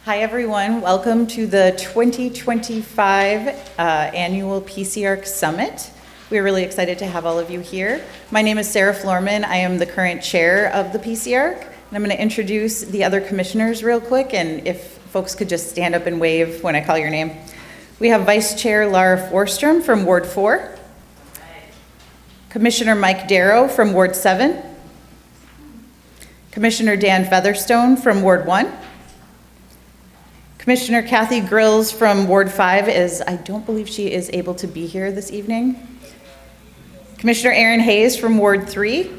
Hi everyone, welcome to the 2025 Annual PCIARC Summit. We're really excited to have all of you here. My name is Sarah Florman. I am the current chair of the PCIARC, and I'm going to introduce the other commissioners real quick, and if folks could just stand up and wave when I call your name. We have Vice Chair Lara Forstrom from Ward 4, Commissioner Mike Darrow from Ward 7, Commissioner Dan Featherstone from Ward 1, Commissioner Kathy Grills from Ward 5 I don't believe she is able to be here this evening. Commissioner Aaron Hayes from Ward 3.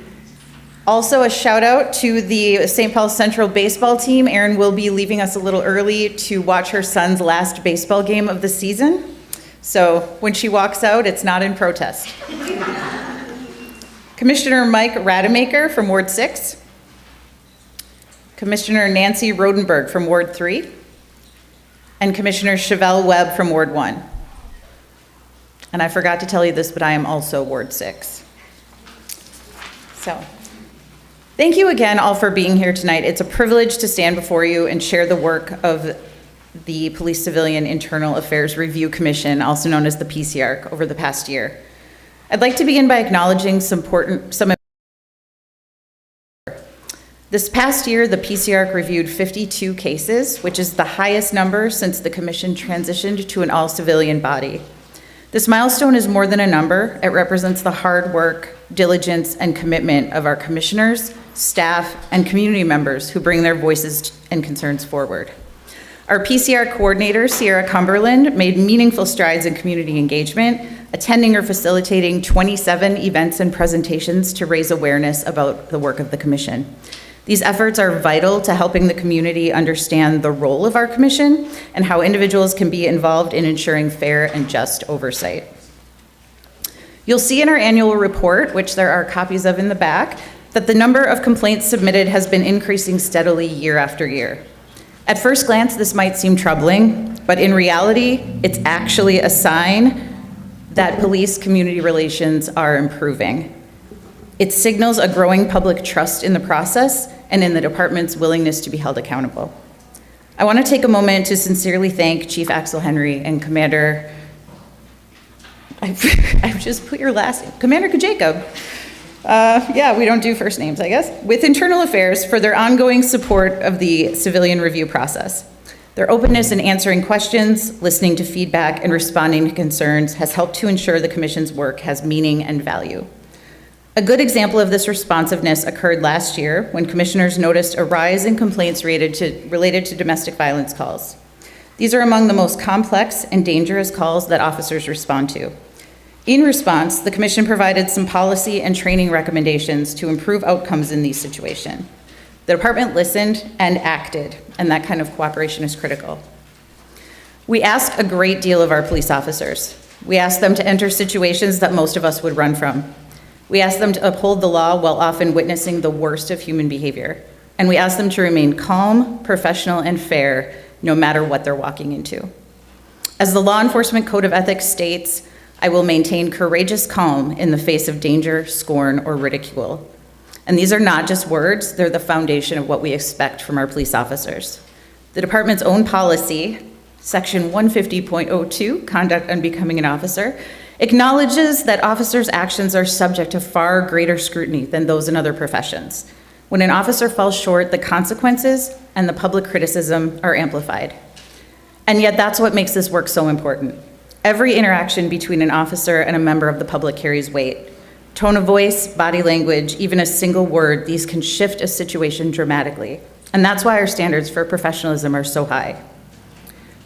Also a shout out to the St. Paul Central baseball team. Aaron will be leaving us a little early to watch her son's last baseball game of the season. So when she walks out, it's not in protest. Commissioner Mike Rademacher from Ward 6. Commissioner Nancy Rodenberg from Ward 3. And Commissioner Chevelle Webb from Ward 1. And I forgot to tell you this, but I am also Ward 6. So, thank you again all for being here tonight. It's a privilege to stand before you and share the work of the Police Civilian Internal Affairs Review Commission, also known as the PCIARC, over the past year. I'd like to begin by acknowledging some This past year, the PCIARC reviewed 52 cases, which is the highest number since the commission transitioned to an all-civilian body. This milestone is more than a number. It represents the hard work, diligence, and commitment of our commissioners, staff, and community members who bring their voices and concerns forward. Our PCIARC coordinator, Sierra Cumberland, made meaningful strides in community engagement, attending or facilitating 27 events and presentations to raise awareness about the work of the commission. These efforts are vital to helping the community understand the role of our commission and how individuals can be involved in ensuring fair and just oversight. You'll see in our annual report, which there are copies of in the back, that the number of complaints submitted has been increasing steadily year after year. At first glance, this might seem troubling, but in reality, it's actually a sign that police-community relations are improving. It signals a growing public trust in the process and in the department's willingness to be held accountable. I want to take a moment to sincerely thank Chief Axel Henry and Commander, I've just put your last name, Commander Kajacob. Yeah, we don't do first names, I guess, with Internal Affairs for their ongoing support of the civilian review process. Their openness in answering questions, listening to feedback, and responding to concerns has helped to ensure the Commission's work has meaning and value. A good example of this responsiveness occurred last year when commissioners noticed a rise in complaints related to domestic violence calls. These are among the most complex and dangerous calls that officers respond to. In response, the commission provided some policy and training recommendations to improve outcomes in these situations. The department listened and acted, and that kind of cooperation is critical. We ask a great deal of our police officers. We ask them to enter situations that most of us would run from. We ask them to uphold the law while often witnessing the worst of human behavior. And we ask them to remain calm, professional, and fair, no matter what they're walking into. As the Law Enforcement Code of Ethics states, I will maintain courageous calm in the face of danger, scorn, or ridicule. And these are not just words, they're the foundation of what we expect from our police officers. The department's own policy, Section 150.02, Conduct Unbecoming an Officer, acknowledges that officers' actions are subject to far greater scrutiny than those in other professions. When an officer falls short, the consequences and the public criticism are amplified. And yet that's what makes this work so important. Every interaction between an officer and a member of the public carries weight. Tone of voice, body language, even a single word, these can shift a situation dramatically. And that's why our standards for professionalism are so high.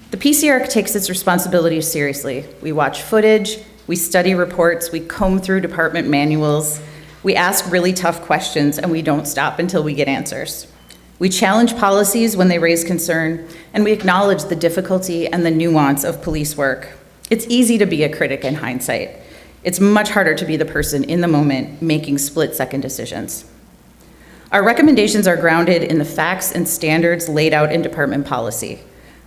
The PCIARC takes its responsibilities seriously. We watch footage, we study reports, we comb through department manuals, we ask really tough questions, and we don't stop until we get answers. We challenge policies when they raise concern, and we acknowledge the difficulty and the nuance of police work. It's easy to be a critic in hindsight. It's much harder to be the person in the moment making split-second decisions. Our recommendations are grounded in the facts and standards laid out in department policy.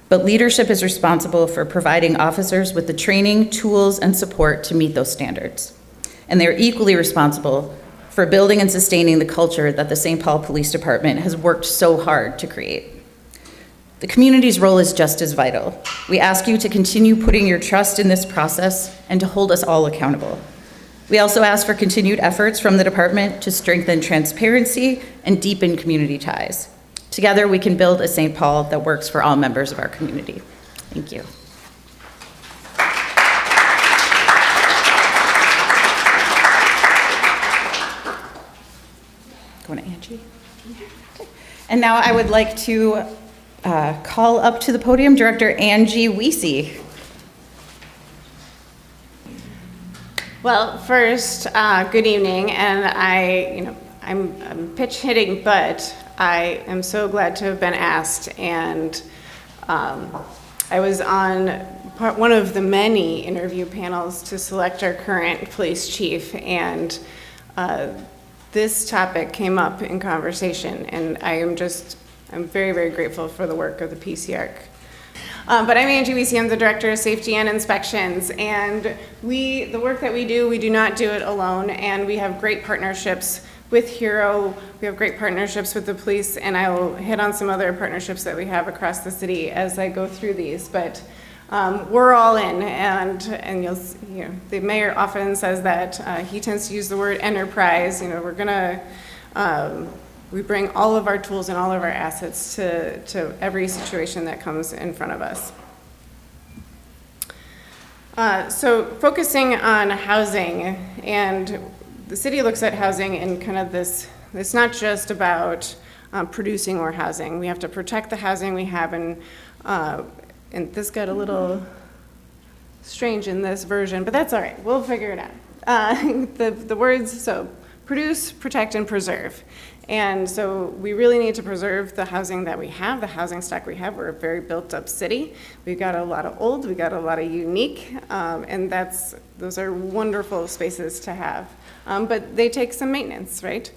But leadership is responsible for providing officers with the training, tools, and support to meet those standards. And they're equally responsible for building and sustaining the culture that the St. Paul Police Department has worked so hard to create. The community's role is just as vital. We ask you to continue putting your trust in this process and to hold us all accountable. We also ask for continued efforts from the department to strengthen transparency and deepen community ties. Together, we can build a St. Paul that works for all members of our community. Thank you. Going to Angie. Okay. And now I would like to call up to the podium Director Angie Wiese. Well, first, good evening, and I'm pitch hitting, but I am so glad to have been asked, and I was on one of the many interview panels to select our current police chief, and this topic came up in conversation, and I'm very, very grateful for the work of the PCIARC. But I'm Angie Wiese, I'm the Director of Safety and Inspections, and the work that we do not do it alone, and we have great partnerships with HERO, we have great partnerships with the police, and I will hit on some other partnerships that we have across the city as I go through these, but we're all in, and the mayor often says that he tends to use the word enterprise. We bring all of our tools and all of our assets to every situation that comes in front of us. So focusing on housing, and the city looks at housing in kind of this, it's not just about producing more housing. We have to protect the housing we have, and this got a little strange in this version, but that's all right, we'll figure it out. The words, so produce, protect, and preserve. And so we really need to preserve the housing that we have, the housing stock we have. We're a very built up city. We've got a lot of old, we've got a lot of unique, and those are wonderful spaces to have. But they take some maintenance, right?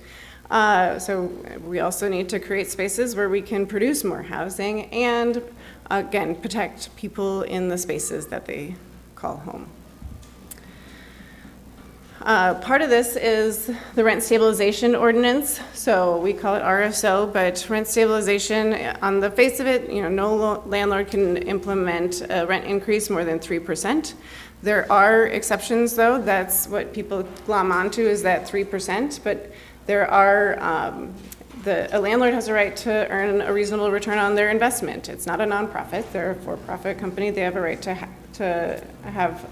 So we also need to create spaces where we can produce more housing and, again, protect people in the spaces that they call home. Part of this is the rent stabilization ordinance, so we call it RSO, but rent stabilization, on the face of it, no landlord can implement a rent increase more than 3%. There are exceptions, though. That's what people glom onto, is that 3%, but there are, a landlord has a right to earn a reasonable return on their investment. It's not a nonprofit, they're a for-profit company, they have a right to have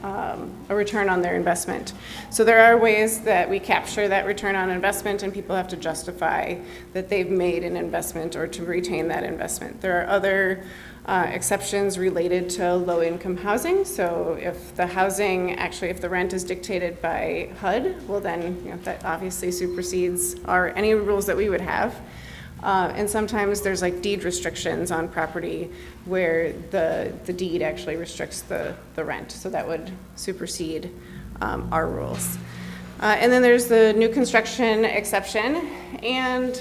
a return on their investment. So there are ways that we capture that return on investment, and people have to justify that they've made an investment or to retain that investment. There are other exceptions related to low-income housing. So if the rent is dictated by HUD, well then that obviously supersedes any rules that we would have. And sometimes there's like deed restrictions on property where the deed actually restricts the rent. So that would supersede our rules. And then there's the new construction exception. And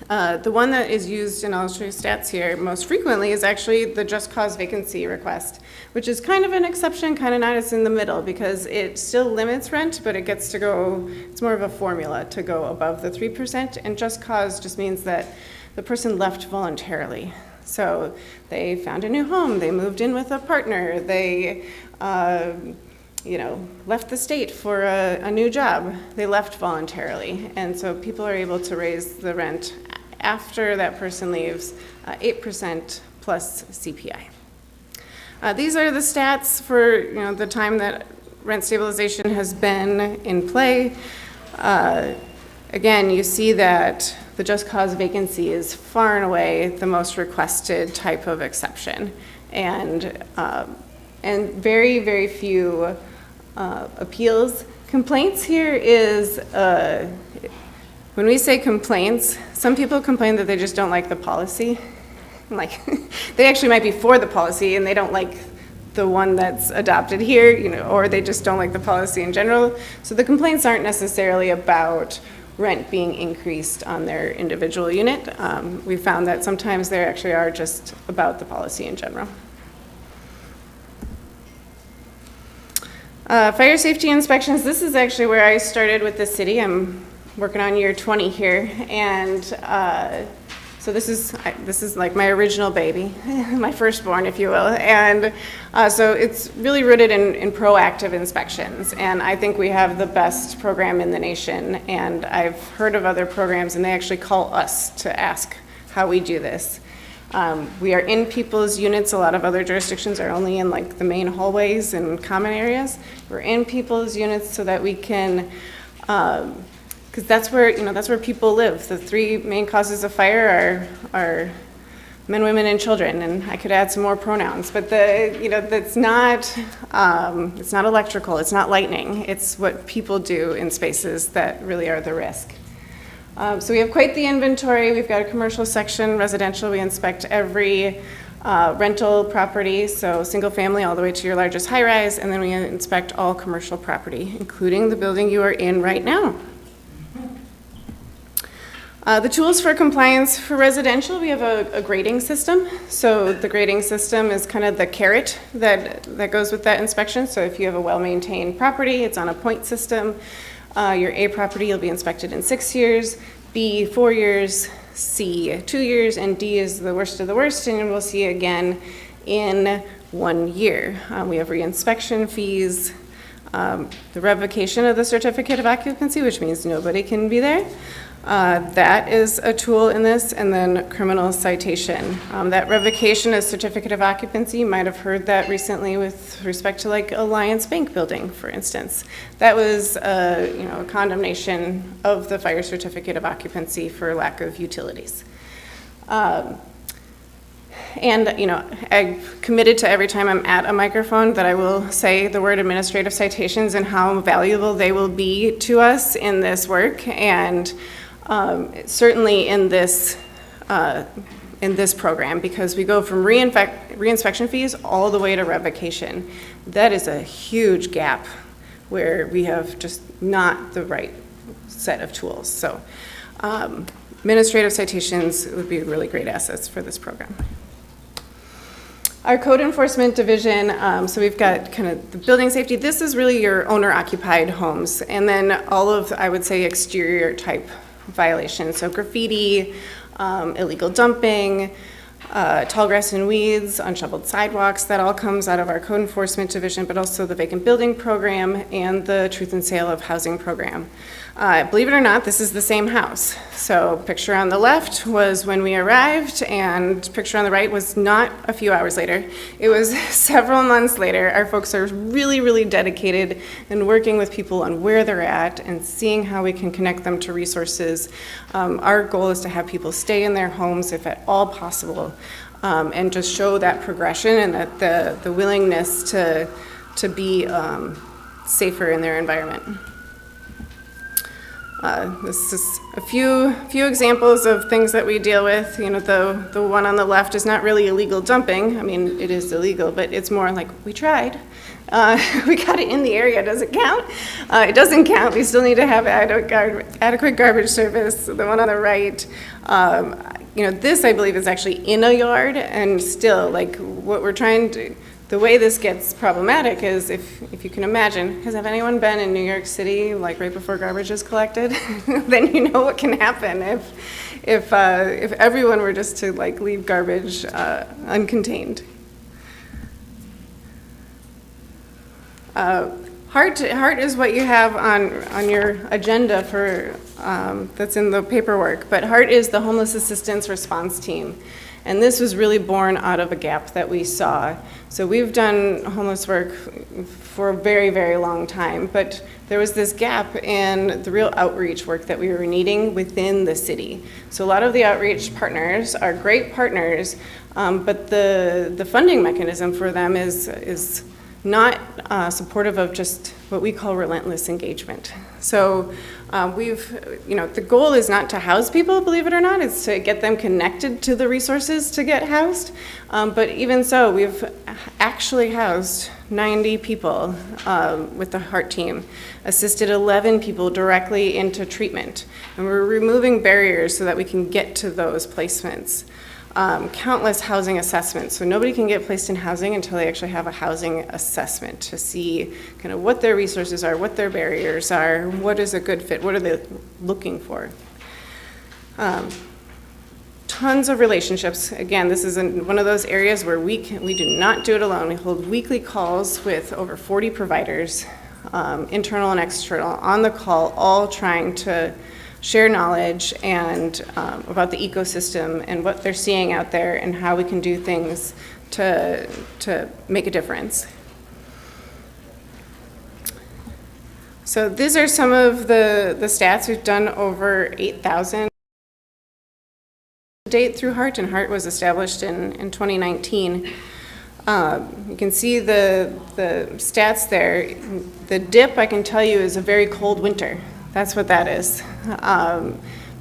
the one that is used, and I'll show you stats here, most frequently is actually the just cause vacancy request, which is kind of an exception, kind of not. It's in the middle because it still limits rent, but it gets to go, it's more of a formula to go above the 3%, and just cause just means that the person left voluntarily. So they found a new home, they moved in with a partner, they left the state for a new job. They left voluntarily, and so people are able to raise the rent after that person leaves 8% plus CPI. These are the stats for the time that rent stabilization has been in play. Again, you see that the just cause vacancy is far and away the most requested type of exception, and very, very few appeals. Complaints here is, when we say complaints, some people complain that they just don't like the policy. Like, they actually might be for the policy and they don't like the one that's adopted here, or they just don't like the policy in general. So the complaints aren't necessarily about rent being increased on their individual unit. We found that sometimes they actually are just about the policy in general. Fire safety inspections, this is actually where I started with the city. I'm working on year 20 here, and So this is like my original baby, my firstborn, if you will. And so it's really rooted in proactive inspections. And I think we have the best program in the nation. And I've heard of other programs, and they actually call us to ask how we do this. We are in people's units. A lot of other jurisdictions are only in like the main hallways and common areas. We're in people's units so that we can, because that's where people live. The three main causes of fire are men, women, and children. And I could add some more pronouns, but it's not electrical. It's not lightning. It's what people do in spaces that really are the risk. So we have quite the inventory. We've got a commercial section, residential. We inspect every rental property, so single family all the way to your largest high rise, and then we inspect all commercial property, including the building you are in right now. The tools for compliance for residential, we have a grading system. So the grading system is kind of the carrot that goes with that inspection. So if you have a well-maintained property, it's on a point system. Your A property will be inspected in 6 years, B 4 years, C 2 years, and D is the worst of the worst, and we'll see again in 1 year. We have reinspection fees, the revocation of the certificate of occupancy, which means nobody can be there. That is a tool in this, and then criminal citation. That revocation of certificate of occupancy, you might have heard that recently with respect to like Alliance Bank building, for instance. That was a condemnation of the fire certificate of occupancy for lack of utilities. And I committed to every time I'm at a microphone that I will say the word administrative citations and how valuable they will be to us in this work. And certainly in this program, because we go from reinspection fees all the way to revocation. That is a huge gap where we have just not the right set of tools. So administrative citations would be really great assets for this program. Our code enforcement division, so we've got kind of the building safety. This is really your owner-occupied homes, and then all of, I would say, exterior type violations. So graffiti, illegal dumping, tall grass and weeds, unshoveled sidewalks, that all comes out of our code enforcement division, but also the vacant building program and the truth and sale of housing program. Believe it or not, this is the same house. So picture on the left was when we arrived, and picture on the right was not a few hours later. It was several months later. Our folks are really, really dedicated in working with people on where they're at and seeing how we can connect them to resources. Our goal is to have people stay in their homes if at all possible, and just show that progression and that the willingness to be safer in their environment. This is a few examples of things that we deal with. The one on the left is not really illegal dumping. I mean, it is illegal, but it's more like, we tried. We got it in the area. Does it count? It doesn't count. We still need to have adequate garbage service. The one on the right, this I believe is actually in a yard, and still, like, what we're trying to, the way this gets problematic is if you can imagine, has anyone been in New York City like right before garbage is collected? Then you know what can happen if everyone were just to like leave garbage uncontained. Heart is what you have on your agenda for that's in the paperwork, but HEART is the Homeless Assistance Response Team. And this was really born out of a gap that we saw. So we've done homeless work for a very, very long time, but there was this gap in the real outreach work that we were needing within the city. So a lot of the outreach partners are great partners, but the funding mechanism for them is not supportive of just what we call relentless engagement. So the goal is not to house people, believe it or not, it's to get them connected to the resources to get housed. But even so, we've actually housed 90 people with the HEART team, assisted 11 people directly into treatment. And we're removing barriers so that we can get to those placements. Countless housing assessments. So nobody can get placed in housing until they actually have a housing assessment to see kind of what their resources are, what their barriers are, what is a good fit, what are they looking for. tons of relationships. Again, this is one of those areas where we do not do it alone. We hold weekly calls with over 40 providers, internal and external, on the call, all trying to share knowledge and about the ecosystem and what they're seeing out there and how we can do things to make a difference. So these are some of the stats. We've done over 8,000 to date through HEART, and HEART was established in 2019. You can see the stats there. The dip, I can tell you, is a very cold winter. That's what that is.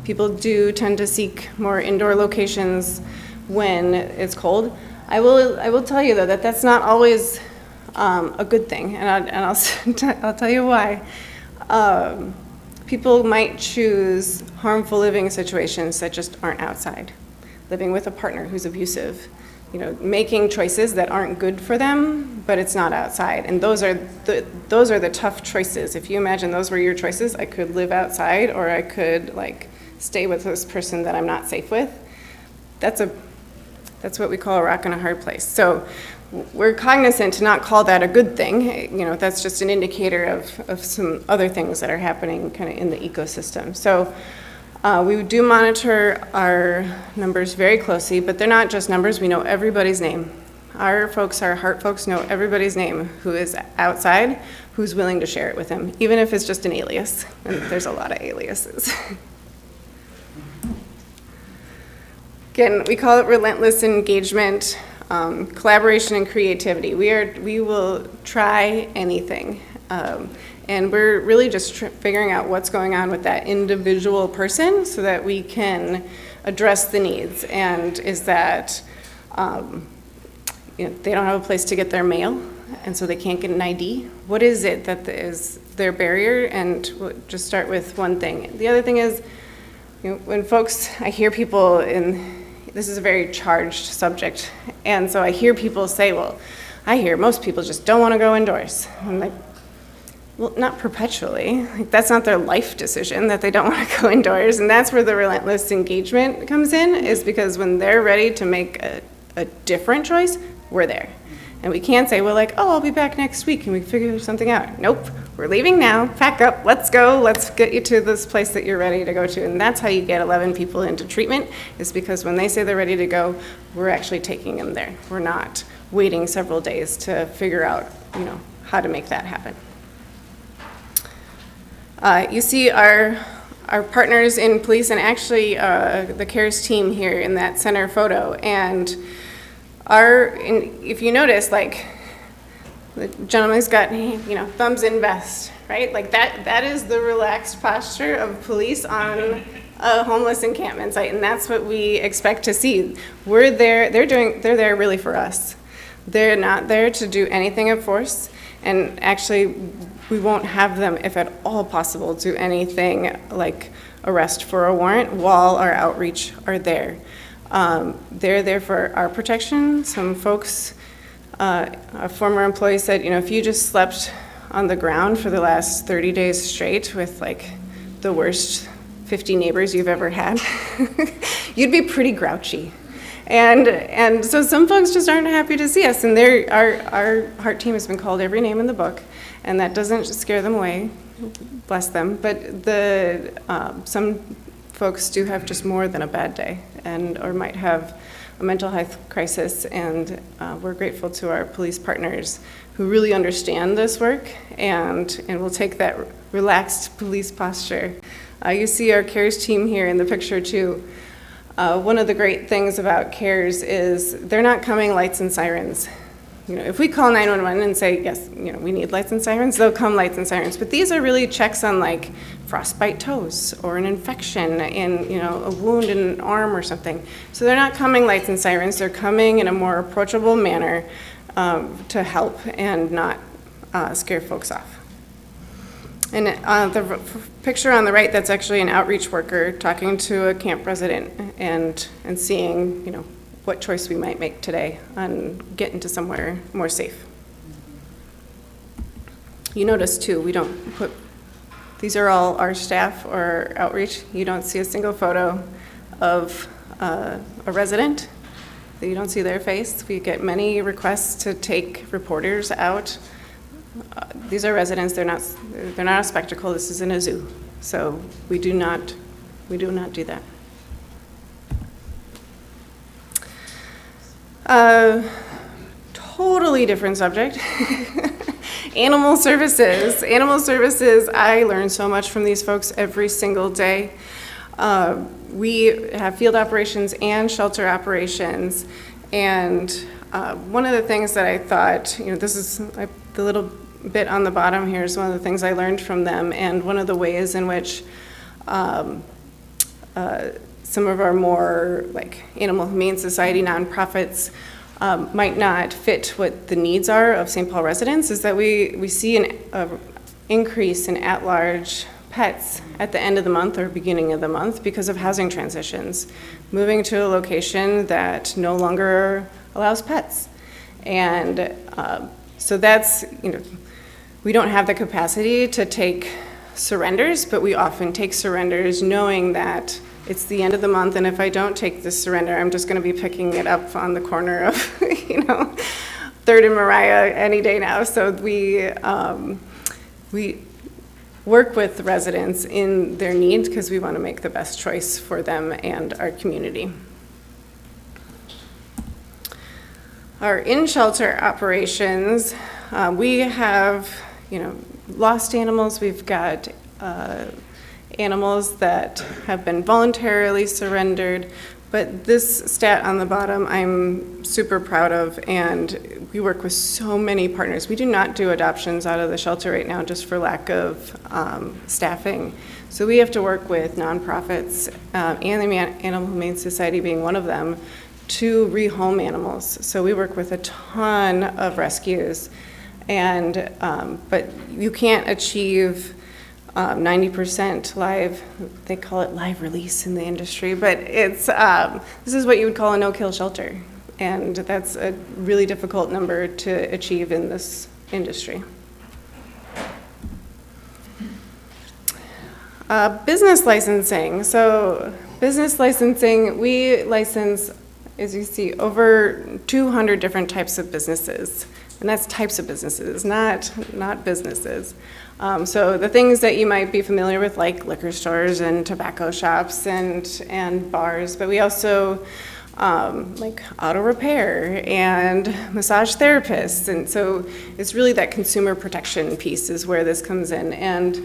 People do tend to seek more indoor locations when it's cold. I will tell you, though, that that's not always a good thing, and I'll tell you why. People might choose harmful living situations that just aren't outside. Living with a partner who's abusive, making choices that aren't good for them, but it's not outside. And those are the tough choices. If you imagine those were your choices, I could live outside, or I could stay with this person that I'm not safe with. That's what we call a rock and a hard place. So we're cognizant to not call that a good thing. That's just an indicator of some other things that are happening kind of in the ecosystem. So we do monitor our numbers very closely, but they're not just numbers. We know everybody's name. Our HEART folks know everybody's name who is outside, who's willing to share it with them, even if it's just an alias. And there's a lot of aliases. Again, we call it relentless engagement, collaboration, and creativity. We will try anything. And we're really just figuring out what's going on with that individual person so that we can address the needs. And is that they don't have a place to get their mail, and so they can't get an ID? What is it that is their barrier? And we'll just start with one thing. The other thing is, when I hear people this is a very charged subject, and so I hear people say, well, I hear most people just don't want to go indoors. I'm like, well, not perpetually. That's not their life decision that they don't want to go indoors. And that's where the relentless engagement comes in, is because when they're ready to make a different choice, we're there. And we can't say, well, I'll be back next week and we figure something out. Nope, we're leaving now, pack up, let's go, let's get you to this place that you're ready to go to. And that's how you get 11 people into treatment, is because when they say they're ready to go, we're actually taking them there. We're not waiting several days to figure out, how to make that happen. You see our partners in police, and actually the CARES team here in that center photo. And if you notice, the gentleman's got, thumbs in vest, right? That is the relaxed posture of police on a homeless encampment site, and that's what we expect to see. We're there, they're there really for us. They're not there to do anything of force, and actually we won't have them, if at all possible, do anything like arrest for a warrant while our outreach are there. They're there for our protection. Some folks, a former employee said, if you just slept on the ground for the last 30 days straight with the worst 50 neighbors you've ever had, you'd be pretty grouchy. And so some folks just aren't happy to see us, and our HEART team has been called every name in the book, and that doesn't scare them away, bless them. But some folks do have just more than a bad day, or might have a mental health crisis, and we're grateful to our police partners who really understand this work and will take that relaxed police posture. You see our CARES team here in the picture too. One of the great things about CARES is they're not coming lights and sirens. If we call 911 and say, yes, we need lights and sirens, they'll come lights and sirens. But these are really checks on frostbite toes or an infection in, a wound in an arm or something. So they're not coming lights and sirens. They're coming in a more approachable manner to help and not scare folks off. And the picture on the right, that's actually an outreach worker talking to a camp resident and seeing, what choice we might make today on getting to somewhere more safe. You notice too, we don't put, these are all our staff or outreach. You don't see a single photo of a resident, that you don't see their face. We get many requests to take reporters out. These are residents, they're not a spectacle, this isn't a zoo. So we do not do that. Totally different subject. Animal services. Animal services, I learn so much from these folks every single day. We have field operations and shelter operations. And one of the things that I thought, this is the little bit on the bottom here is one of the things I learned from them, and one of the ways in which some of our more like Animal Humane Society nonprofits might not fit what the needs are of St. Paul residents is that we see an increase in at-large pets at the end of the month or beginning of the month because of housing transitions, moving to a location that no longer allows pets. And so that's, we don't have the capacity to take surrenders, but we often take surrenders knowing that it's the end of the month, and if I don't take this surrender, I'm just going to be picking it up on the corner of, 3rd and Mariah any day now. So we work with residents in their needs because we want to make the best choice for them and our community. Our in-shelter operations, we have, lost animals. We've got animals that have been voluntarily surrendered, but this stat on the bottom I'm super proud of, and we work with so many partners. We do not do adoptions out of the shelter right now just for lack of staffing. So we have to work with nonprofits, and the Animal Humane Society being one of them, to rehome animals. So we work with a ton of rescues, and but you can't achieve 90% live, they call it live release in the industry, but it's this is what you would call a no-kill shelter, and that's a really difficult number to achieve in this industry. Business licensing. So business licensing, we license, as you see, over 200 different types of businesses. And that's types of businesses, not businesses. So the things that you might be familiar with, like liquor stores and tobacco shops and bars, but we also like auto repair and massage therapists. And so it's really that consumer protection piece is where this comes in. And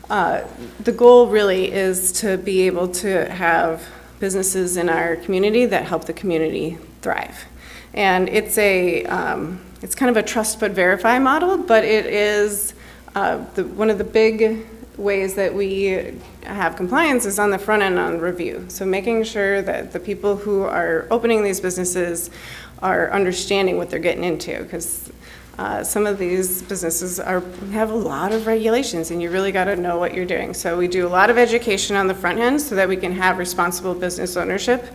the goal really is to be able to have businesses in our community that help the community thrive. And it's it's kind of a trust but verify model, but it is one of the big ways that we have compliance is on the front end on review. So making sure that the people who are opening these businesses are understanding what they're getting into, because some of these businesses have a lot of regulations, and you really got to know what you're doing. So we do a lot of education on the front end so that we can have responsible business ownership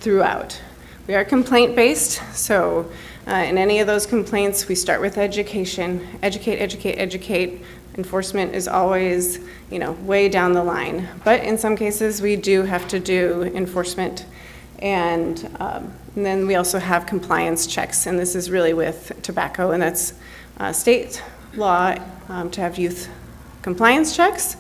throughout. We are complaint-based, so in any of those complaints, we start with education. Educate. Enforcement is always, way down the line. But in some cases, we do have to do enforcement. And then we also have compliance checks, and this is really with tobacco, and that's state law to have youth compliance checks.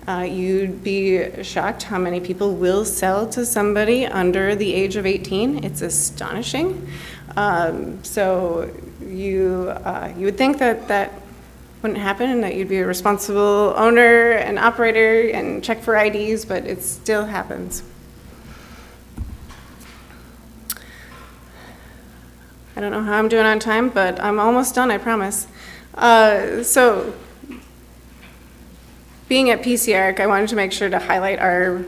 You'd be shocked how many people will sell to somebody under the age of 18. It's astonishing. So you would think that wouldn't happen and that you'd be a responsible owner and operator and check for IDs, but it still happens. I don't know how I'm doing on time, but I'm almost done, I promise. So being at PCIARC, I wanted to make sure to highlight our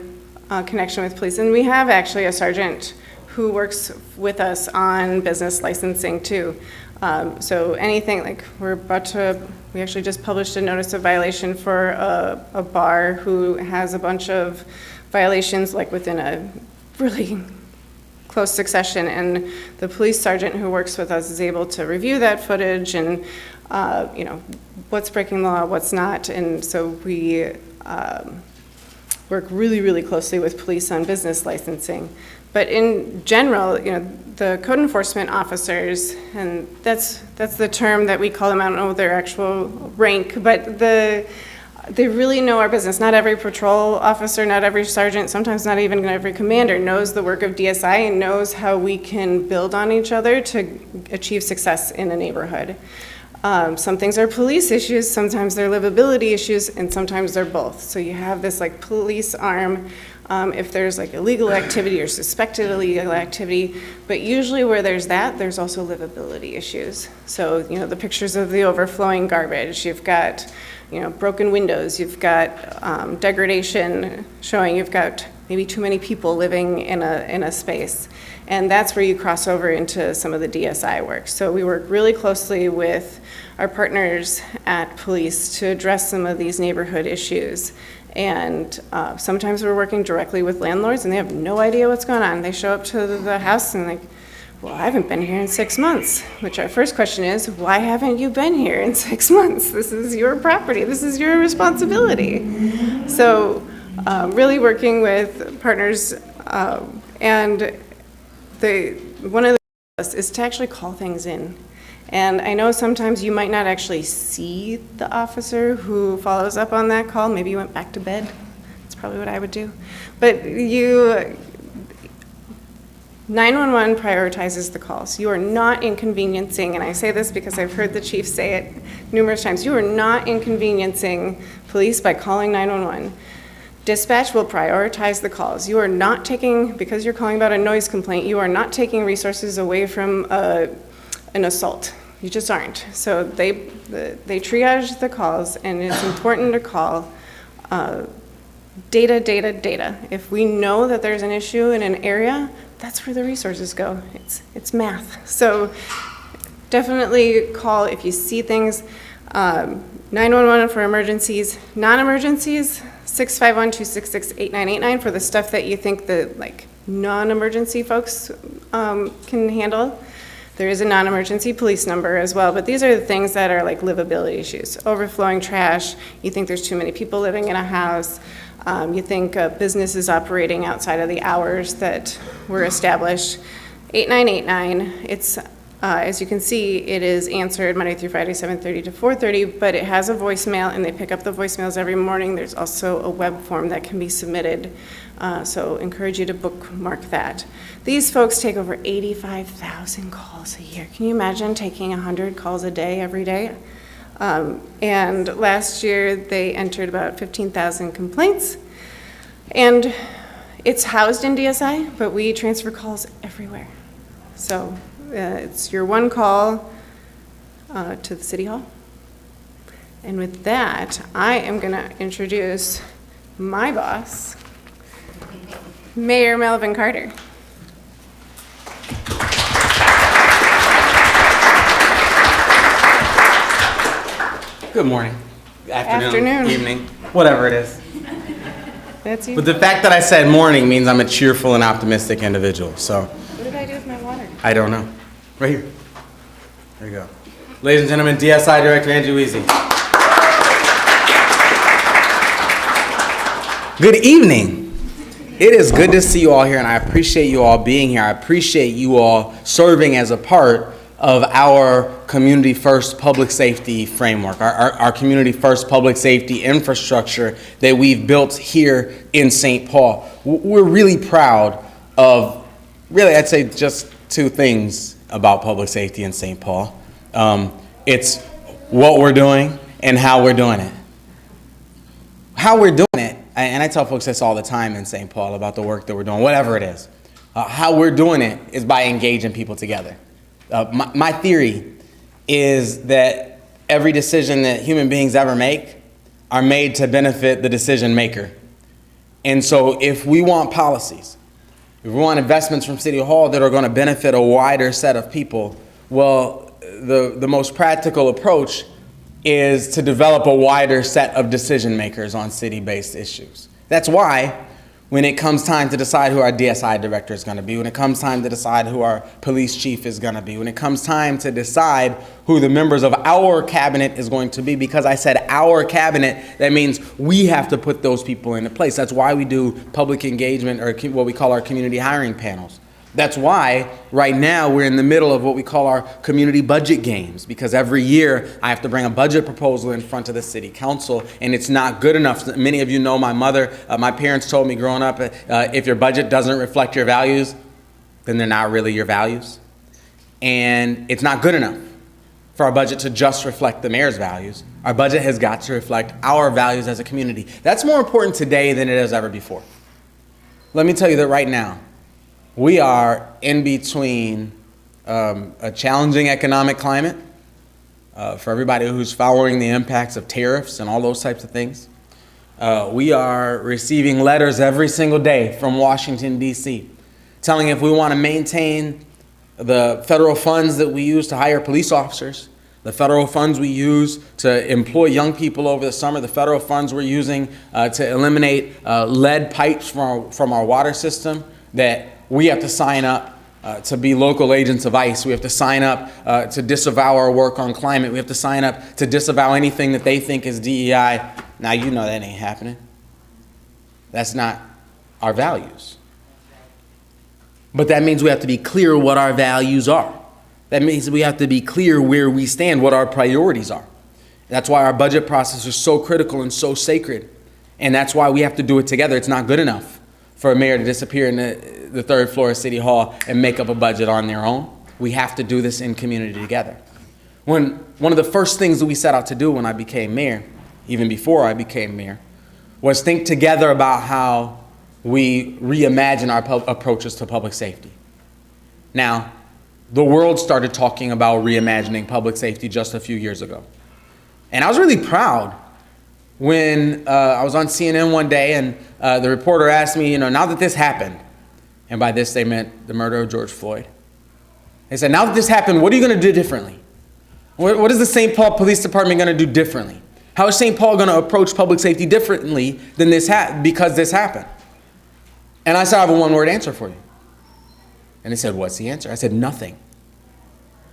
connection with police. And we have actually a sergeant who works with us on business licensing too. So anything like we actually just published a notice of violation for a bar who has a bunch of violations like within a really close succession, and the police sergeant who works with us is able to review that footage and what's breaking the law, what's not, and so we work really, really closely with police on business licensing. But in general, the code enforcement officers, and that's the term that we call them, I don't know their actual rank, but they really know our business. Not every patrol officer, not every sergeant, sometimes not even every commander knows the work of DSI and knows how we can build on each other to achieve success in a neighborhood. Some things are police issues, sometimes they're livability issues, and sometimes they're both. So you have this like police arm if there's like illegal activity or suspected illegal activity, but usually where there's that, there's also livability issues. So, the pictures of the overflowing garbage, you've got, broken windows, you've got degradation showing you've got maybe too many people living in a space. And that's where you cross over into some of the DSI work. So we work really closely with our partners at police to address some of these neighborhood issues. And sometimes we're working directly with landlords and they have no idea what's going on. They show up to the house and like, well, I haven't been here in 6 months, which our first question is, why haven't you been here in 6 months? This is your property, this is your responsibility. So really working with partners and one of the is to actually call things in. And I know sometimes you might not actually see the officer who follows up on that call. Maybe you went back to bed. That's probably what I would do. But 911 prioritizes the calls. You are not inconveniencing, and I say this because I've heard the chief say it numerous times, you are not inconveniencing police by calling 911. Dispatch will prioritize the calls. You are not taking, because you're calling about a noise complaint, you are not taking resources away from an assault. You just aren't. So they triage the calls, and it's important to call data. If we know that there's an issue in an area, that's where the resources go. It's math. So definitely call if you see things. 911 for emergencies, non-emergencies, 651-266-8989 for the stuff that you think the non-emergency folks can handle. There is a non-emergency police number as well, but these are the things that are like livability issues. Overflowing trash, you think there's too many people living in a house, you think a business is operating outside of the hours that were established. 8989, it's as you can see, it is answered Monday through Friday, 7:30 to 4:30, but it has a voicemail, and they pick up the voicemails every morning. There's also a web form that can be submitted, so encourage you to bookmark that. These folks take over 85,000 calls a year. Can you imagine taking 100 calls a day every day? And last year, they entered about 15,000 complaints, and it's housed in DSI, but we transfer calls everywhere. So it's your one call to the City Hall. And with that, I am going to introduce my boss, Mayor Melvin Carter. Good morning, Afternoon. evening, whatever it is. That's you. But the fact that I said morning means I'm a cheerful and optimistic individual, so What did I do with my water? I don't know. Right here. There you go. Ladies and gentlemen, DSI Director Andrew Easy. Good evening. It is good to see you all here, and I appreciate you all being here. I appreciate you all serving as a part of our Community First Public Safety framework, our Community First Public Safety infrastructure that we've built here in St. Paul. We're really proud of, really, I'd say just two things about public safety in St. Paul. It's what we're doing and how we're doing it. How we're doing it, and I tell folks this all the time in St. Paul about the work that we're doing, whatever it is. How we're doing it is by engaging people together. My theory is that every decision that human beings ever make are made to benefit the decision maker. And so if we want policies, if we want investments from City Hall that are going to benefit a wider set of people, well, the most practical approach is to develop a wider set of decision makers on city-based issues. That's why when it comes time to decide who our DSI director is going to be, when it comes time to decide who our police chief is going to be, when it comes time to decide who the members of our cabinet is going to be. Because I said our cabinet, that means we have to put those people into place. That's why we do public engagement, or what we call our community hiring panels. That's why right now we're in the middle of what we call our community budget games, because every year I have to bring a budget proposal in front of the city council, and it's not good enough. Many of you know my mother, my parents told me growing up, if your budget doesn't reflect your values, then they're not really your values. And it's not good enough for our budget to just reflect the mayor's values. Our budget has got to reflect our values as a community. That's more important today than it has ever before. Let me tell you that right now, we are in between a challenging economic climate for everybody who's following the impacts of tariffs and all those types of things. We are receiving letters every single day from Washington, D.C., telling if we want to maintain the federal funds that we use to hire police officers, the federal funds we use to employ young people over the summer, the federal funds we're using to eliminate lead pipes from our water system, that we have to sign up to be local agents of ICE. We have to sign up to disavow our work on climate. We have to sign up to disavow anything that they think is DEI. Now, you know that ain't happening. That's not our values. But that means we have to be clear what our values are. That means we have to be clear where we stand, what our priorities are. That's why our budget process is so critical and so sacred. And that's why we have to do it together. It's not good enough for a mayor to disappear in the third floor of City Hall and make up a budget on their own. We have to do this in community together. One of the first things that we set out to do when I became mayor, even before I became mayor, was think together about how we reimagine our approaches to public safety. Now, the world started talking about reimagining public safety just a few years ago. And I was really proud when I was on CNN one day and the reporter asked me, now that this happened, and by this they meant the murder of George Floyd, they said, now that this happened, what are you going to do differently? What is the St. Paul Police Department going to do differently? How is St. Paul going to approach public safety differently than because this happened? And I said, I have a one-word answer for you. And they said, what's the answer? I said, nothing.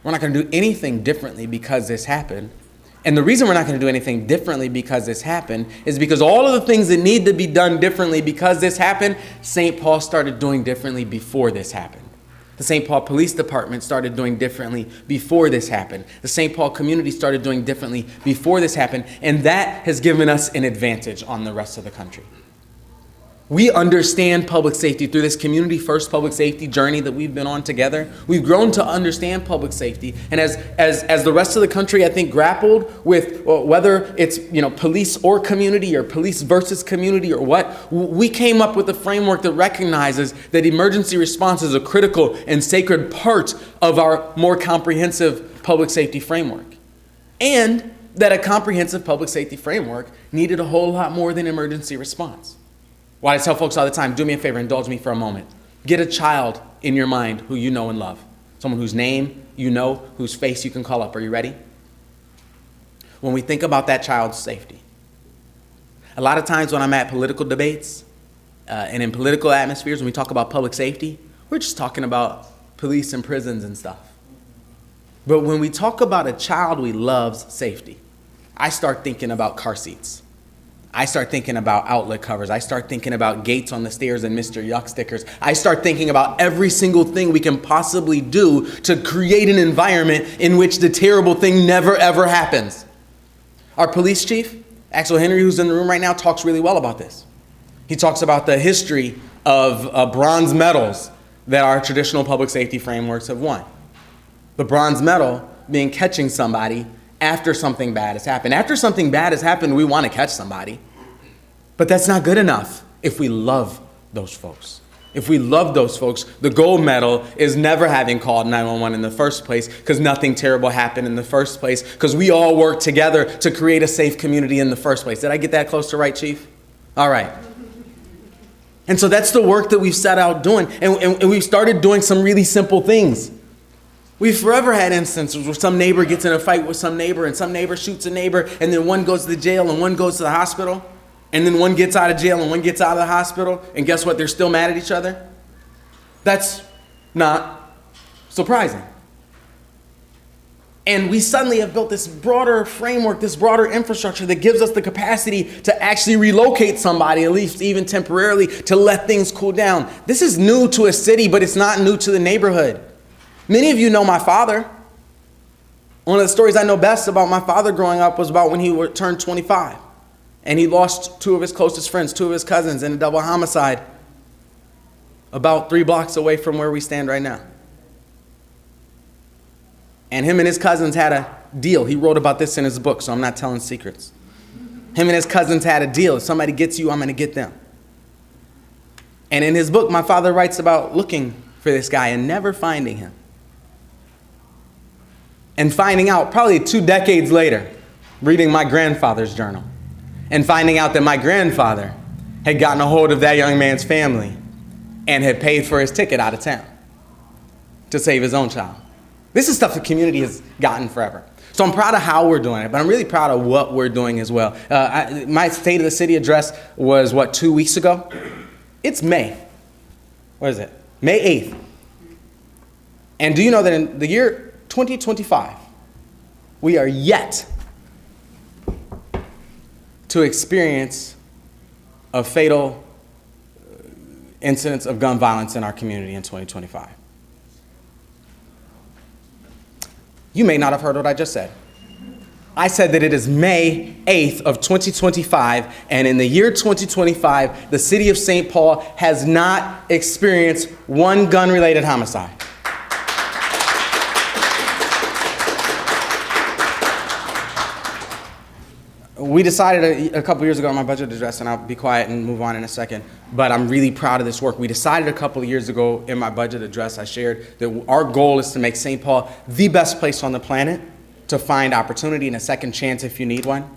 We're not going to do anything differently because this happened. And the reason we're not going to do anything differently because this happened is because all of the things that need to be done differently because this happened, St. Paul started doing differently before this happened. The St. Paul Police Department started doing differently before this happened. The St. Paul community started doing differently before this happened. And that has given us an advantage on the rest of the country. We understand public safety through this community-first public safety journey that we've been on together. We've grown to understand public safety. And as the rest of the country, I think, grappled with whether it's police or community or police versus community or what, we came up with a framework that recognizes that emergency response is a critical and sacred part of our more comprehensive public safety framework. And that a comprehensive public safety framework needed a whole lot more than emergency response. Why I tell folks all the time, do me a favor, indulge me for a moment. Get a child in your mind who you know and love. Someone whose name you know, whose face you can call up. Are you ready? When we think about that child's safety, a lot of times when I'm at political debates and in political atmospheres, when we talk about public safety, we're just talking about police and prisons and stuff. But when we talk about a child we love's safety, I start thinking about car seats. I start thinking about outlet covers. I start thinking about gates on the stairs and Mr. Yuck stickers. I start thinking about every single thing we can possibly do to create an environment in which the terrible thing never, ever happens. Our police chief, Axel Henry, who's in the room right now, talks really well about this. He talks about the history of bronze medals that our traditional public safety frameworks have won. The bronze medal being catching somebody after something bad has happened. After something bad has happened, we want to catch somebody. But that's not good enough if we love those folks. If we love those folks, the gold medal is never having called 911 in the first place because nothing terrible happened in the first place because we all worked together to create a safe community in the first place. Did I get that close to right, Chief? All right. And so that's the work that we've set out doing. And we've started doing some really simple things. We've forever had instances where some neighbor gets in a fight with some neighbor and some neighbor shoots a neighbor and then one goes to the jail and one goes to the hospital. and then one gets out of jail and one gets out of the hospital, and guess what? They're still mad at each other? That's not surprising. And we suddenly have built this broader framework, this broader infrastructure that gives us the capacity to actually relocate somebody, at least even temporarily, to let things cool down. This is new to a city, but it's not new to the neighborhood. Many of you know my father. One of the stories I know best about my father growing up was about when he turned 25. And he lost two of his closest friends, two of his cousins, in a double homicide about 3 blocks away from where we stand right now. And him and his cousins had a deal. He wrote about this in his book, so I'm not telling secrets. Him and his cousins had a deal. If somebody gets you, I'm going to get them. And in his book, my father writes about looking for this guy and never finding him. And finding out, probably 2 decades later, reading my grandfather's journal, and finding out that my grandfather had gotten a hold of that young man's family and had paid for his ticket out of town to save his own child. This is stuff the community has gotten forever. So I'm proud of how we're doing it, but I'm really proud of what we're doing as well. My State of the City address was, 2 weeks ago? It's May. What is it? May 8th. And do you know that in the year 2025, we are yet to experience a fatal incidents of gun violence in our community in 2025. You may not have heard what I just said. I said that it is May 8th of 2025, and in the year 2025, the city of St. Paul has not experienced one gun-related homicide. We decided a couple years ago in my budget address, and I'll be quiet and move on in a second, but I'm really proud of this work. We decided a couple of years ago in my budget address, I shared that our goal is to make St. Paul the best place on the planet to find opportunity and a second chance if you need one,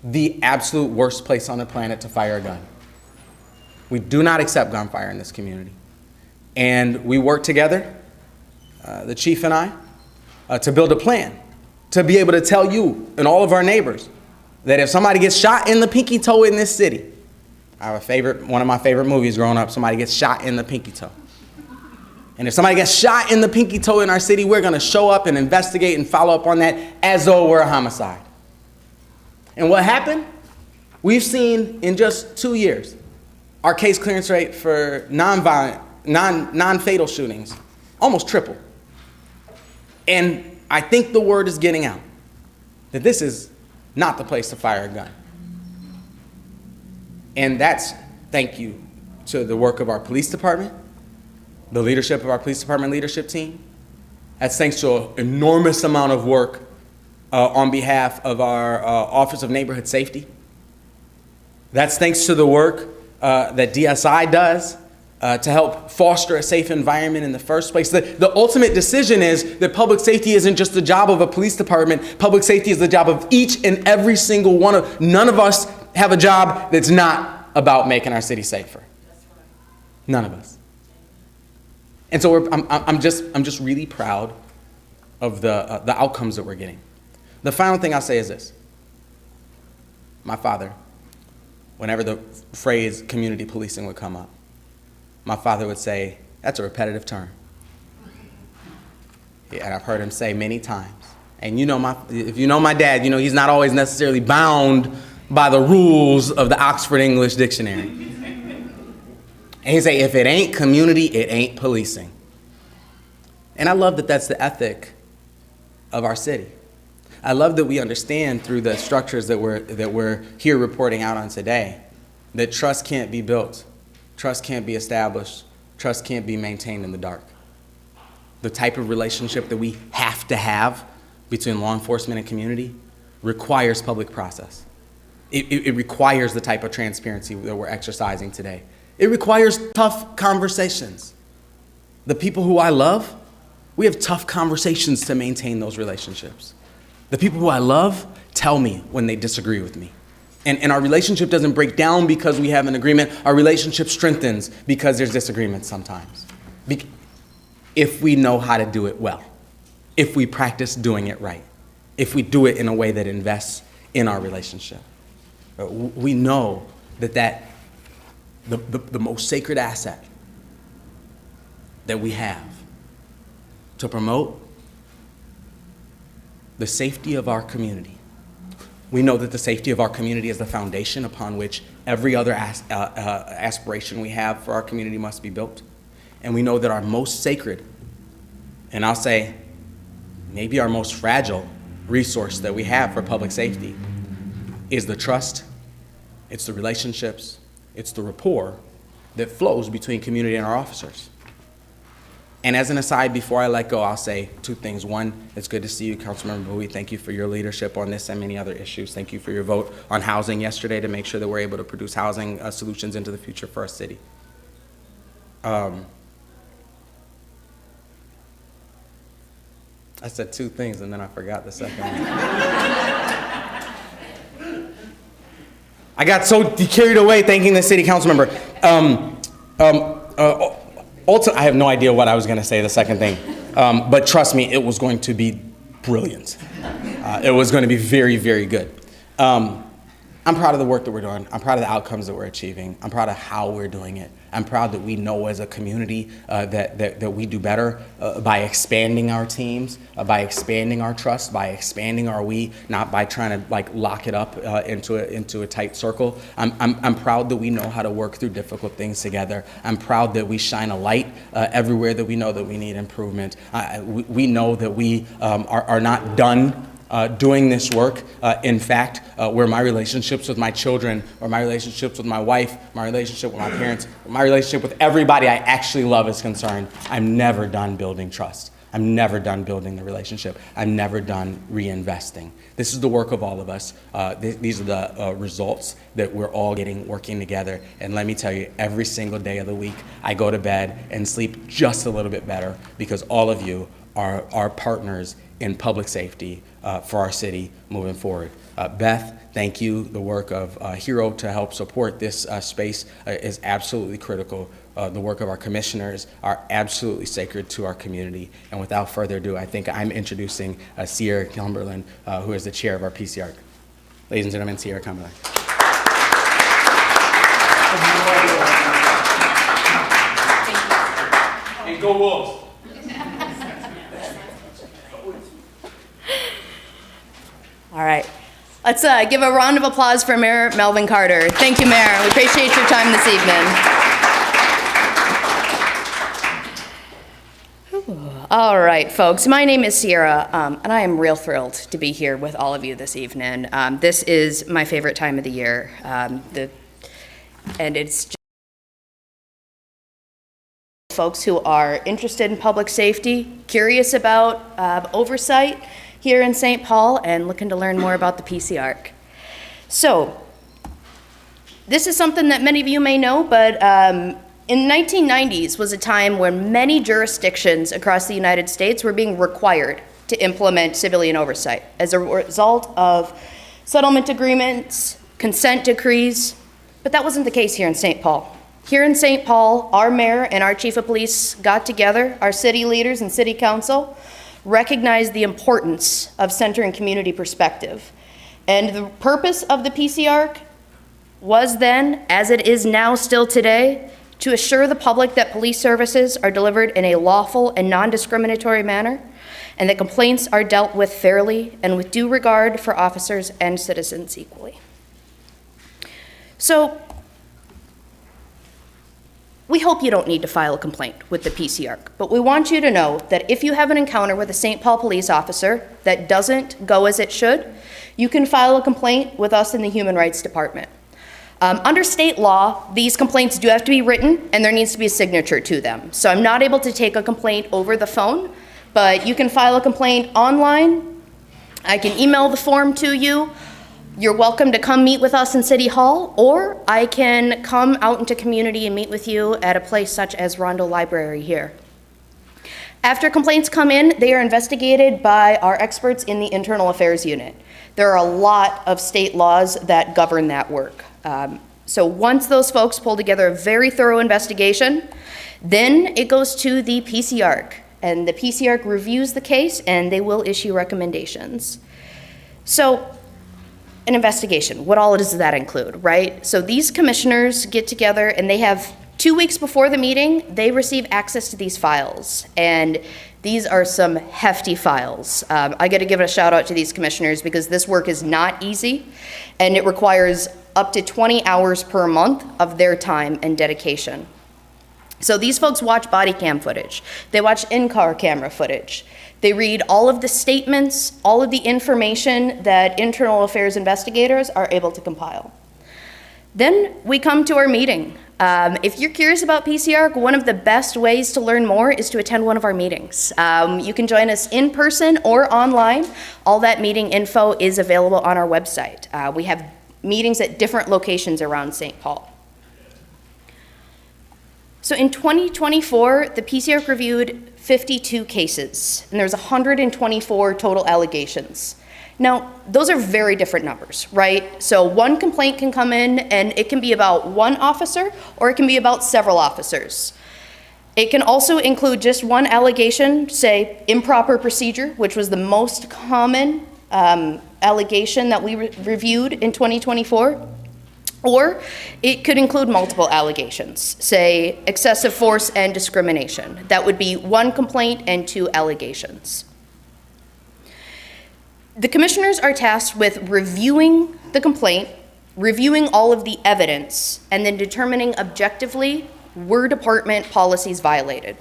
the absolute worst place on the planet to fire a gun. We do not accept gunfire in this community. And we work together, the chief and I, to build a plan to be able to tell you and all of our neighbors that if somebody gets shot in the pinky toe in this city, I have one of my favorite movies growing up, somebody gets shot in the pinky toe. And if somebody gets shot in the pinky toe in our city, we're going to show up and investigate and follow up on that as though we're a homicide. And what happened? We've seen in just 2 years, our case clearance rate for non-fatal shootings almost tripled. And I think the word is getting out that this is not the place to fire a gun. And that's thank you to the work of our police department, the leadership of our police department leadership team. That's thanks to an enormous amount of work on behalf of our Office of Neighborhood Safety. That's thanks to the work that DSI does to help foster a safe environment in the first place. The ultimate decision is that public safety isn't just the job of a police department. Public safety is the job of each and every single one of. None of us have a job that's not about making our city safer. None of us. And so I'm just really proud of the outcomes that we're getting. The final thing I'll say is this. My father, whenever the phrase community policing would come up, my father would say, that's a repetitive term. Yeah, and I've heard him say many times. And if you know my dad, you know he's not always necessarily bound by the rules of the Oxford English Dictionary. And he'd say, if it ain't community, it ain't policing. And I love that that's the ethic of our city. I love that we understand through the structures that we're here reporting out on today that trust can't be built. Trust can't be established. Trust can't be maintained in the dark. The type of relationship that we have to have between law enforcement and community requires public process. It requires the type of transparency that we're exercising today. It requires tough conversations. The people who I love, we have tough conversations to maintain those relationships. The people who I love tell me when they disagree with me. And our relationship doesn't break down because we have an agreement. Our relationship strengthens because there's disagreements sometimes. If we know how to do it well, if we practice doing it right, if we do it in a way that invests in our relationship. We know the most sacred asset that we have to promote the safety of our community. We know that the safety of our community is the foundation upon which every other aspiration we have for our community must be built. And we know that our most sacred, and I'll say maybe our most fragile resource that we have for public safety is the trust, it's the relationships, it's the rapport that flows between community and our officers. And as an aside, before I let go, I'll say two things. One, it's good to see you, Councilmember Bowie. Thank you for your leadership on this and many other issues. Thank you for your vote on housing yesterday to make sure that we're able to produce housing solutions into the future for our city. I said two things and then I forgot the second one. I got so carried away thanking the city council member. I have no idea what I was going to say the second thing, but trust me, it was going to be brilliant. It was going to be very, very good. I'm proud of the work that we're doing. I'm proud of the outcomes that we're achieving. I'm proud of how we're doing it. I'm proud that we know as a community that we do better by expanding our teams, by expanding our trust, by expanding our we, not by trying to like lock it up into a tight circle. I'm proud that we know how to work through difficult things together. I'm proud that we shine a light everywhere that we know that we need improvement. We know that we are not done doing this work. In fact, where my relationships with my children, or my relationships with my wife, my relationship with my parents, my relationship with everybody I actually love is concerned, I'm never done building trust. I'm never done building the relationship. I'm never done reinvesting. This is the work of all of us. These are the results that we're all getting working together. And let me tell you, every single day of the week, I go to bed and sleep just a little bit better because all of you are our partners in public safety for our city moving forward. Beth, thank you. The work of Hero to help support this space is absolutely critical. The work of our commissioners are absolutely sacred to our community. And without further ado, I think I'm introducing Sierra Cumberland, who is the chair of our PCIARC. Ladies and gentlemen, Sierra Cumberland. And go Wolves. All right. Let's give a round of applause for Mayor Melvin Carter. Thank you, Mayor. We appreciate your time this evening. All right, folks. My name is Sierra, and I am real thrilled to be here with all of you this evening. This is my favorite time of the year, and it's just folks who are interested in public safety, curious about oversight here in St. Paul, and looking to learn more about the PCIARC. So, this is something that many of you may know, but in the 1990s was a time when many jurisdictions across the United States were being required to implement civilian oversight as a result of settlement agreements, consent decrees, but that wasn't the case here in St. Paul. Here in St. Paul, our mayor and our chief of police got together, our city leaders and city council, recognized the importance of centering community perspective. And the purpose of the PCIARC was then, as it is now still today, to assure the public that police services are delivered in a lawful and non-discriminatory manner, and that complaints are dealt with fairly and with due regard for officers and citizens equally. So, we hope you don't need to file a complaint with the PCIARC, but we want you to know that if you have an encounter with a St. Paul police officer that doesn't go as it should, you can file a complaint with us in the Human Rights Department. Under state law, these complaints do have to be written and there needs to be a signature to them. So I'm not able to take a complaint over the phone, but you can file a complaint online. I can email the form to you. You're welcome to come meet with us in City Hall, or I can come out into community and meet with you at a place such as Rondo Library here. After complaints come in, they are investigated by our experts in the Internal Affairs Unit. There are a lot of state laws that govern that work. So once those folks pull together a very thorough investigation, then it goes to the PCIARC, and the PCIARC reviews the case and they will issue recommendations. So an investigation. What all does that include, right? So these commissioners get together and they have 2 weeks before the meeting, they receive access to these files. And these are some hefty files. I got to give a shout out to these commissioners because this work is not easy and it requires up to 20 hours per month of their time and dedication. So these folks watch body cam footage. They watch in-car camera footage. They read all of the statements, all of the information that internal affairs investigators are able to compile. Then we come to our meeting. If you're curious about PCIARC, one of the best ways to learn more is to attend one of our meetings. You can join us in person or online. All that meeting info is available on our website. We have meetings at different locations around St. Paul. So in 2024, the PCIARC reviewed 52 cases, and there's 124 total allegations. Now, those are very different numbers, right? So one complaint can come in and it can be about one officer or it can be about several officers. It can also include just one allegation, say improper procedure, which was the most common allegation that we reviewed in 2024. Or it could include multiple allegations, say excessive force and discrimination. That would be one complaint and 2 allegations. The commissioners are tasked with reviewing the complaint, reviewing all of the evidence, and then determining objectively were department policies violated.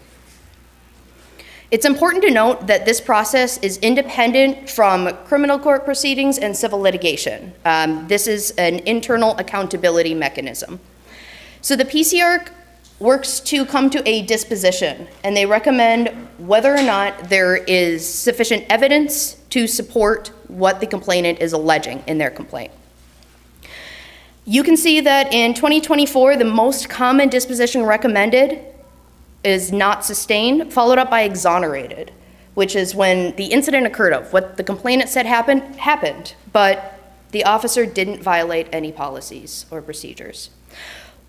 It's important to note that this process is independent from criminal court proceedings and civil litigation. This is an internal accountability mechanism. So the PCIARC works to come to a disposition, and they recommend whether or not there is sufficient evidence to support what the complainant is alleging in their complaint. You can see that in 2024, the most common disposition recommended is not sustained, followed up by exonerated, which is when the incident occurred of what the complainant said happened, but the officer didn't violate any policies or procedures.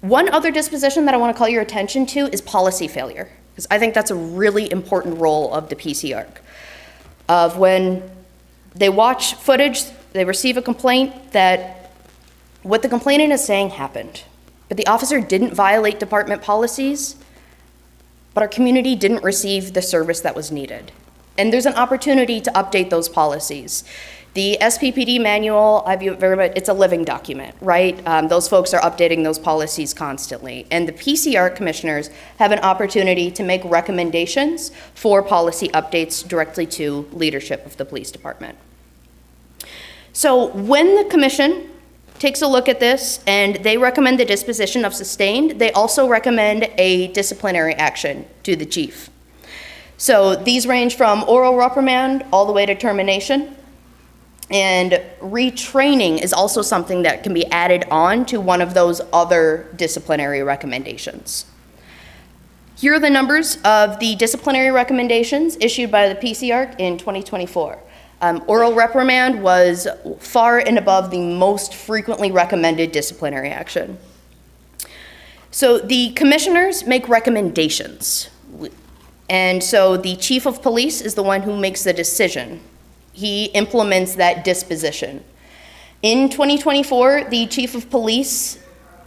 One other disposition that I want to call your attention to is policy failure, because I think that's a really important role of the PCIARC. Of when they watch footage, they receive a complaint that what the complainant is saying happened, but the officer didn't violate department policies, but our community didn't receive the service that was needed. And there's an opportunity to update those policies. The SPPD manual, I view it very much, it's a living document, right? Those folks are updating those policies constantly. And the PCIARC commissioners have an opportunity to make recommendations for policy updates directly to leadership of the police department. So when the commission takes a look at this and they recommend the disposition of sustained, they also recommend a disciplinary action to the chief. So these range from oral reprimand all the way to termination. And retraining is also something that can be added on to one of those other disciplinary recommendations. Here are the numbers of the disciplinary recommendations issued by the PCIARC in 2024. Oral reprimand was far and above the most frequently recommended disciplinary action. So the commissioners make recommendations. And so the chief of police is the one who makes the decision. He implements that disposition. In 2024, the chief of police,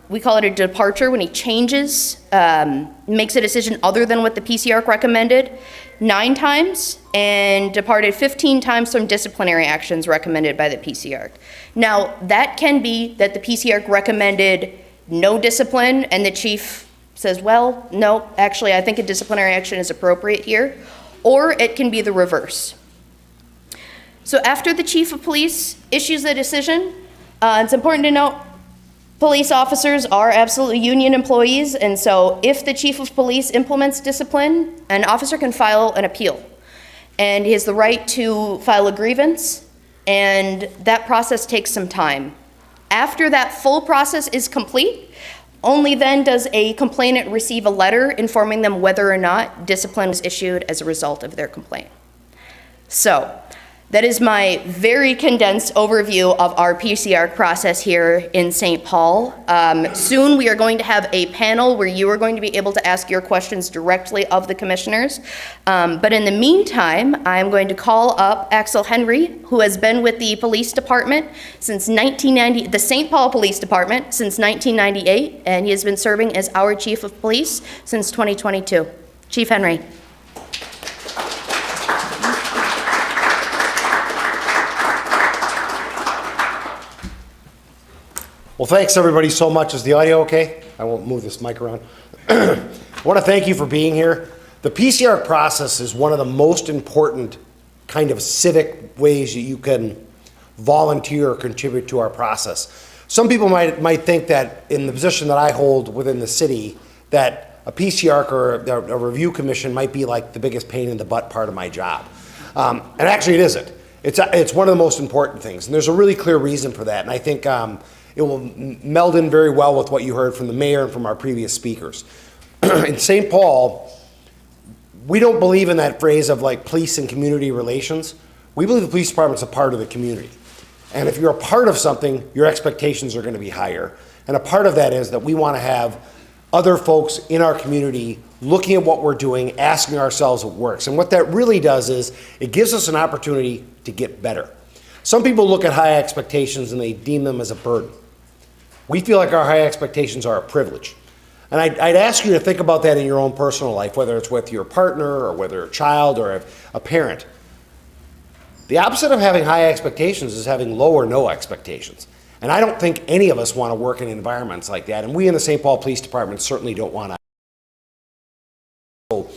we call it a departure when he changes, makes a decision other than what the PCIARC recommended 9 times and departed 15 times from disciplinary actions recommended by the PCIARC. Now, that can be that the PCIARC recommended no discipline and the chief says, well, no, actually, I think a disciplinary action is appropriate here. Or it can be the reverse. So after the chief of police issues a decision, it's important to note police officers are absolutely union employees, and so if the chief of police implements discipline, an officer can file an appeal. And he has the right to file a grievance, and that process takes some time. After that full process is complete, only then does a complainant receive a letter informing them whether or not discipline was issued as a result of their complaint. So, That is my very condensed overview of our PCIARC process here in St. Paul. Soon we are going to have a panel where you are going to be able to ask your questions directly of the commissioners. But in the meantime, I'm going to call up Axel Henry, who has been with the police department since 1990, the St. Paul Police Department since 1998, and he has been serving as our chief of police since 2022. Chief Henry. Well, thanks everybody so much. Is the audio okay? I won't move this mic around. I want to thank you for being here. The PCIARC process is one of the most important kind of civic ways that you can volunteer or contribute to our process. Some people might think that in the position that I hold within the city, that a PCIARC or a review commission might be like the biggest pain in the butt part of my job. And actually it isn't. It's one of the most important things. And there's a really clear reason for that. And I think it will meld in very well with what you heard from the mayor and from our previous speakers. In St. Paul, we don't believe in that phrase of like police and community relations. We believe the police department's a part of the community. And if you're a part of something, your expectations are going to be higher. And a part of that is that we want to have other folks in our community looking at what we're doing, asking ourselves what works. And what that really does is it gives us an opportunity to get better. Some people look at high expectations and they deem them as a burden. We feel like our high expectations are a privilege. And I'd ask you to think about that in your own personal life, whether it's with your partner or whether a child or a parent. The opposite of having high expectations is having low or no expectations. And I don't think any of us want to work in environments like that. And we in the St. Paul Police Department certainly don't want to. So,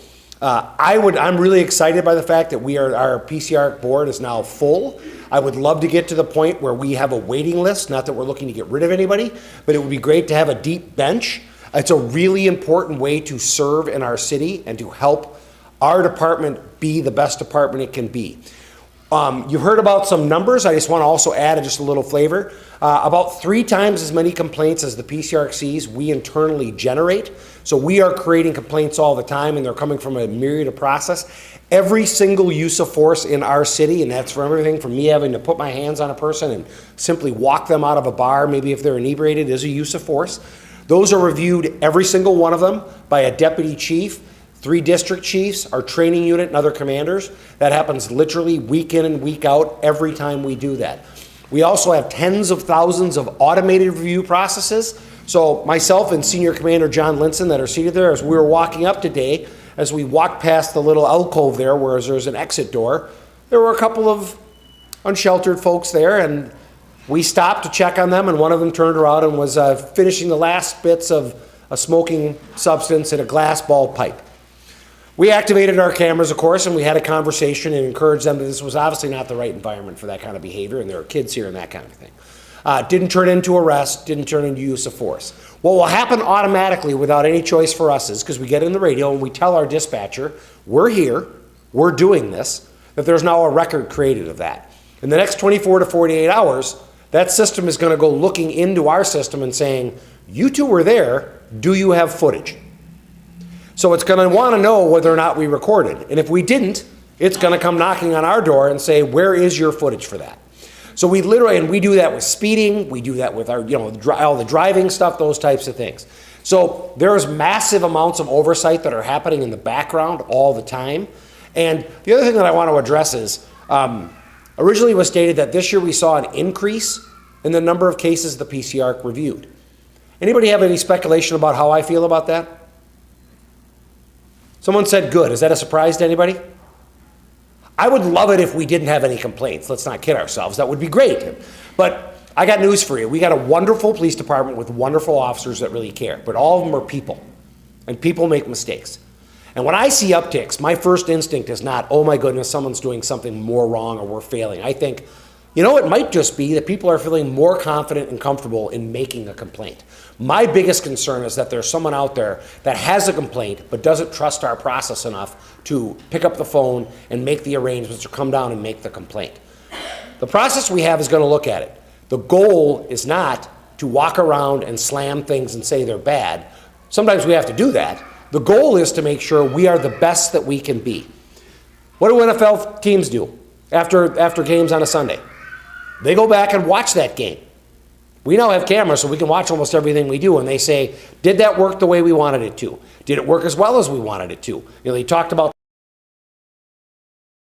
I'm really excited by the fact that our PCIARC board is now full. I would love to get to the point where we have a waiting list, not that we're looking to get rid of anybody, but it would be great to have a deep bench. It's a really important way to serve in our city and to help our department be the best department it can be. You've heard about some numbers. I just want to also add just a little flavor. About 3 times as many complaints as the PCIARC sees we internally generate. So we are creating complaints all the time, and they're coming from a myriad of process. Every single use of force in our city, and that's for everything from me having to put my hands on a person and simply walk them out of a bar, maybe if they're inebriated, is a use of force. Those are reviewed, every single one of them, by a deputy chief, 3 district chiefs, our training unit, and other commanders. That happens literally week in and week out every time we do that. We also have tens of thousands of automated review processes. So myself and Senior Commander John Linson that are seated there, as we were walking up today, as we walked past the little alcove there where there's an exit door, there were a couple of unsheltered folks there, and we stopped to check on them, and one of them turned around and was finishing the last bits of a smoking substance in a glass ball pipe. We activated our cameras, of course, and we had a conversation and encouraged them that this was obviously not the right environment for that kind of behavior, and there are kids here and that kind of thing. Didn't turn into arrest, didn't turn into use of force. What will happen automatically without any choice for us is, because we get in the radio and we tell our dispatcher, we're here, we're doing this, that there's now a record created of that. In the next 24 to 48 hours, that system is going to go looking into our system and saying, you two were there, do you have footage? So it's going to want to know whether or not we recorded. And if we didn't, it's going to come knocking on our door and say, where is your footage for that? So we literally, and we do that with speeding, we do that with our, all the driving stuff, those types of things. So there's massive amounts of oversight that are happening in the background all the time. And the other thing that I want to address is, originally it was stated that this year we saw an increase in the number of cases the PCIARC reviewed. Anybody have any speculation about how I feel about that? Someone said good. Is that a surprise to anybody? I would love it if we didn't have any complaints. Let's not kid ourselves. That would be great. But I got news for you. We got a wonderful police department with wonderful officers that really care. But all of them are people. And people make mistakes. And when I see upticks, my first instinct is not, oh my goodness, someone's doing something more wrong or we're failing. I think, it might just be that people are feeling more confident and comfortable in making a complaint. My biggest concern is that there's someone out there that has a complaint but doesn't trust our process enough to pick up the phone and make the arrangements or come down and make the complaint. The process we have is going to look at it. The goal is not to walk around and slam things and say they're bad. Sometimes we have to do that. The goal is to make sure we are the best that we can be. What do NFL teams do? after games on a Sunday. They go back and watch that game. We now have cameras, so we can watch almost everything we do, and they say, did that work the way we wanted it to? Did it work as well as we wanted it to? You know, they talked about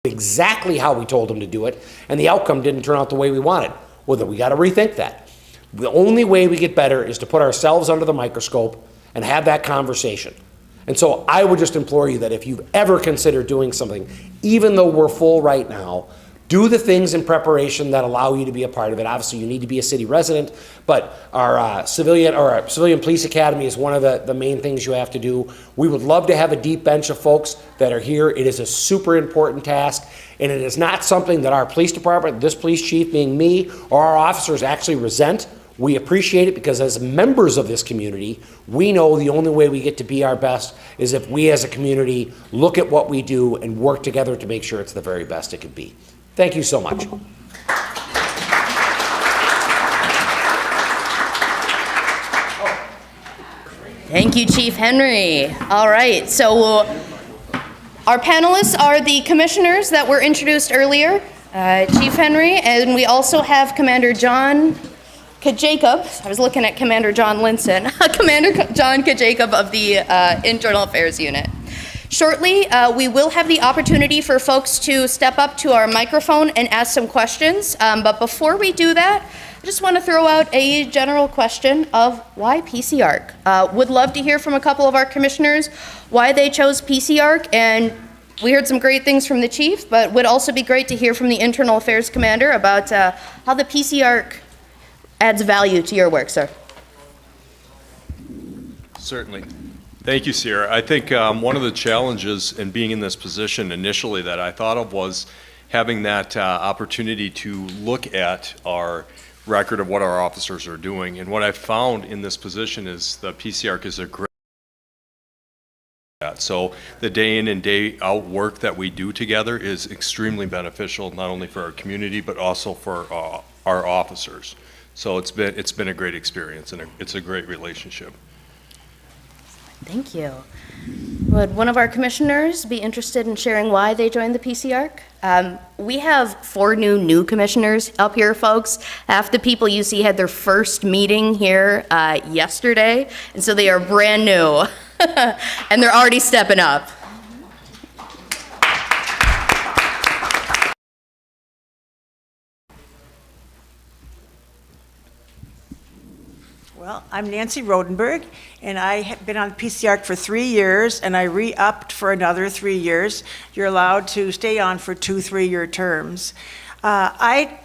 exactly how we told them to do it, and the outcome didn't turn out the way we wanted. Well, then we got to rethink that. The only way we get better is to put ourselves under the microscope and have that conversation. And so I would just implore you that if you've ever considered doing something, even though we're full right now, do the things in preparation that allow you to be a part of it. Obviously, you need to be a city resident, but our civilian police academy is one of the main things you have to do. We would love to have a deep bench of folks that are here. It is a super important task, and it is not something that our police department, this police chief being me, or our officers actually resent. We appreciate it because as members of this community, we know the only way we get to be our best is if we as a community look at what we do and work together to make sure it's the very best it can be. Thank you so much. Thank you, Chief Henry. All right, so our panelists are the commissioners that were introduced earlier, Chief Henry, and we also have Commander John Kajacob. I was looking at Commander John Linson. Commander John Kajacob of the Internal Affairs Unit. Shortly, we will have the opportunity for folks to step up to our microphone and ask some questions. But before we do that, I just want to throw out a general question of why PCIARC? Would love to hear from a couple of our commissioners why they chose PCIARC, and we heard some great things from the chief, but would also be great to hear from the Internal Affairs Commander about how the PCIARC adds value to your work, sir. Certainly. Thank you, Sierra. I think one of the challenges in being in this position initially that I thought of was having that opportunity to look at our record of what our officers are doing. And what I found in this position is the PCIARC is a great so the day in and day out work that we do together is extremely beneficial, not only for our community, but also for our officers. So it's been a great experience, and it's a great relationship. Thank you. Would one of our commissioners be interested in sharing why they joined the PCIARC? We have 4 new commissioners up here, folks. Half the people you see had their first meeting here yesterday, and so they are brand new, and they're already stepping up. Well, I'm Nancy Rodenberg, and I have been on PCIARC for 3 years, and I re-upped for another 3 years. You're allowed to stay on for 2 3-year terms. I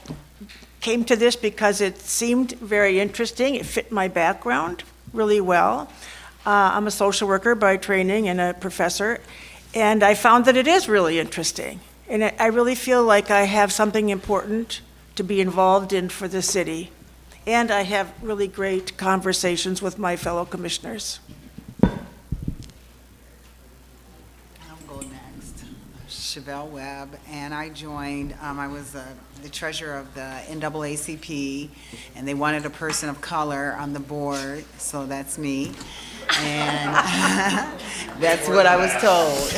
came to this because it seemed very interesting. It fit my background really well. I'm a social worker by training and a professor, and I found that it is really interesting. And I really feel like I have something important to be involved in for the city. And I have really great conversations with my fellow commissioners. I'll go next. Chevelle Webb, and I joined, I was the treasurer of the NAACP, and they wanted a person of color on the board, so that's me. And that's what I was told.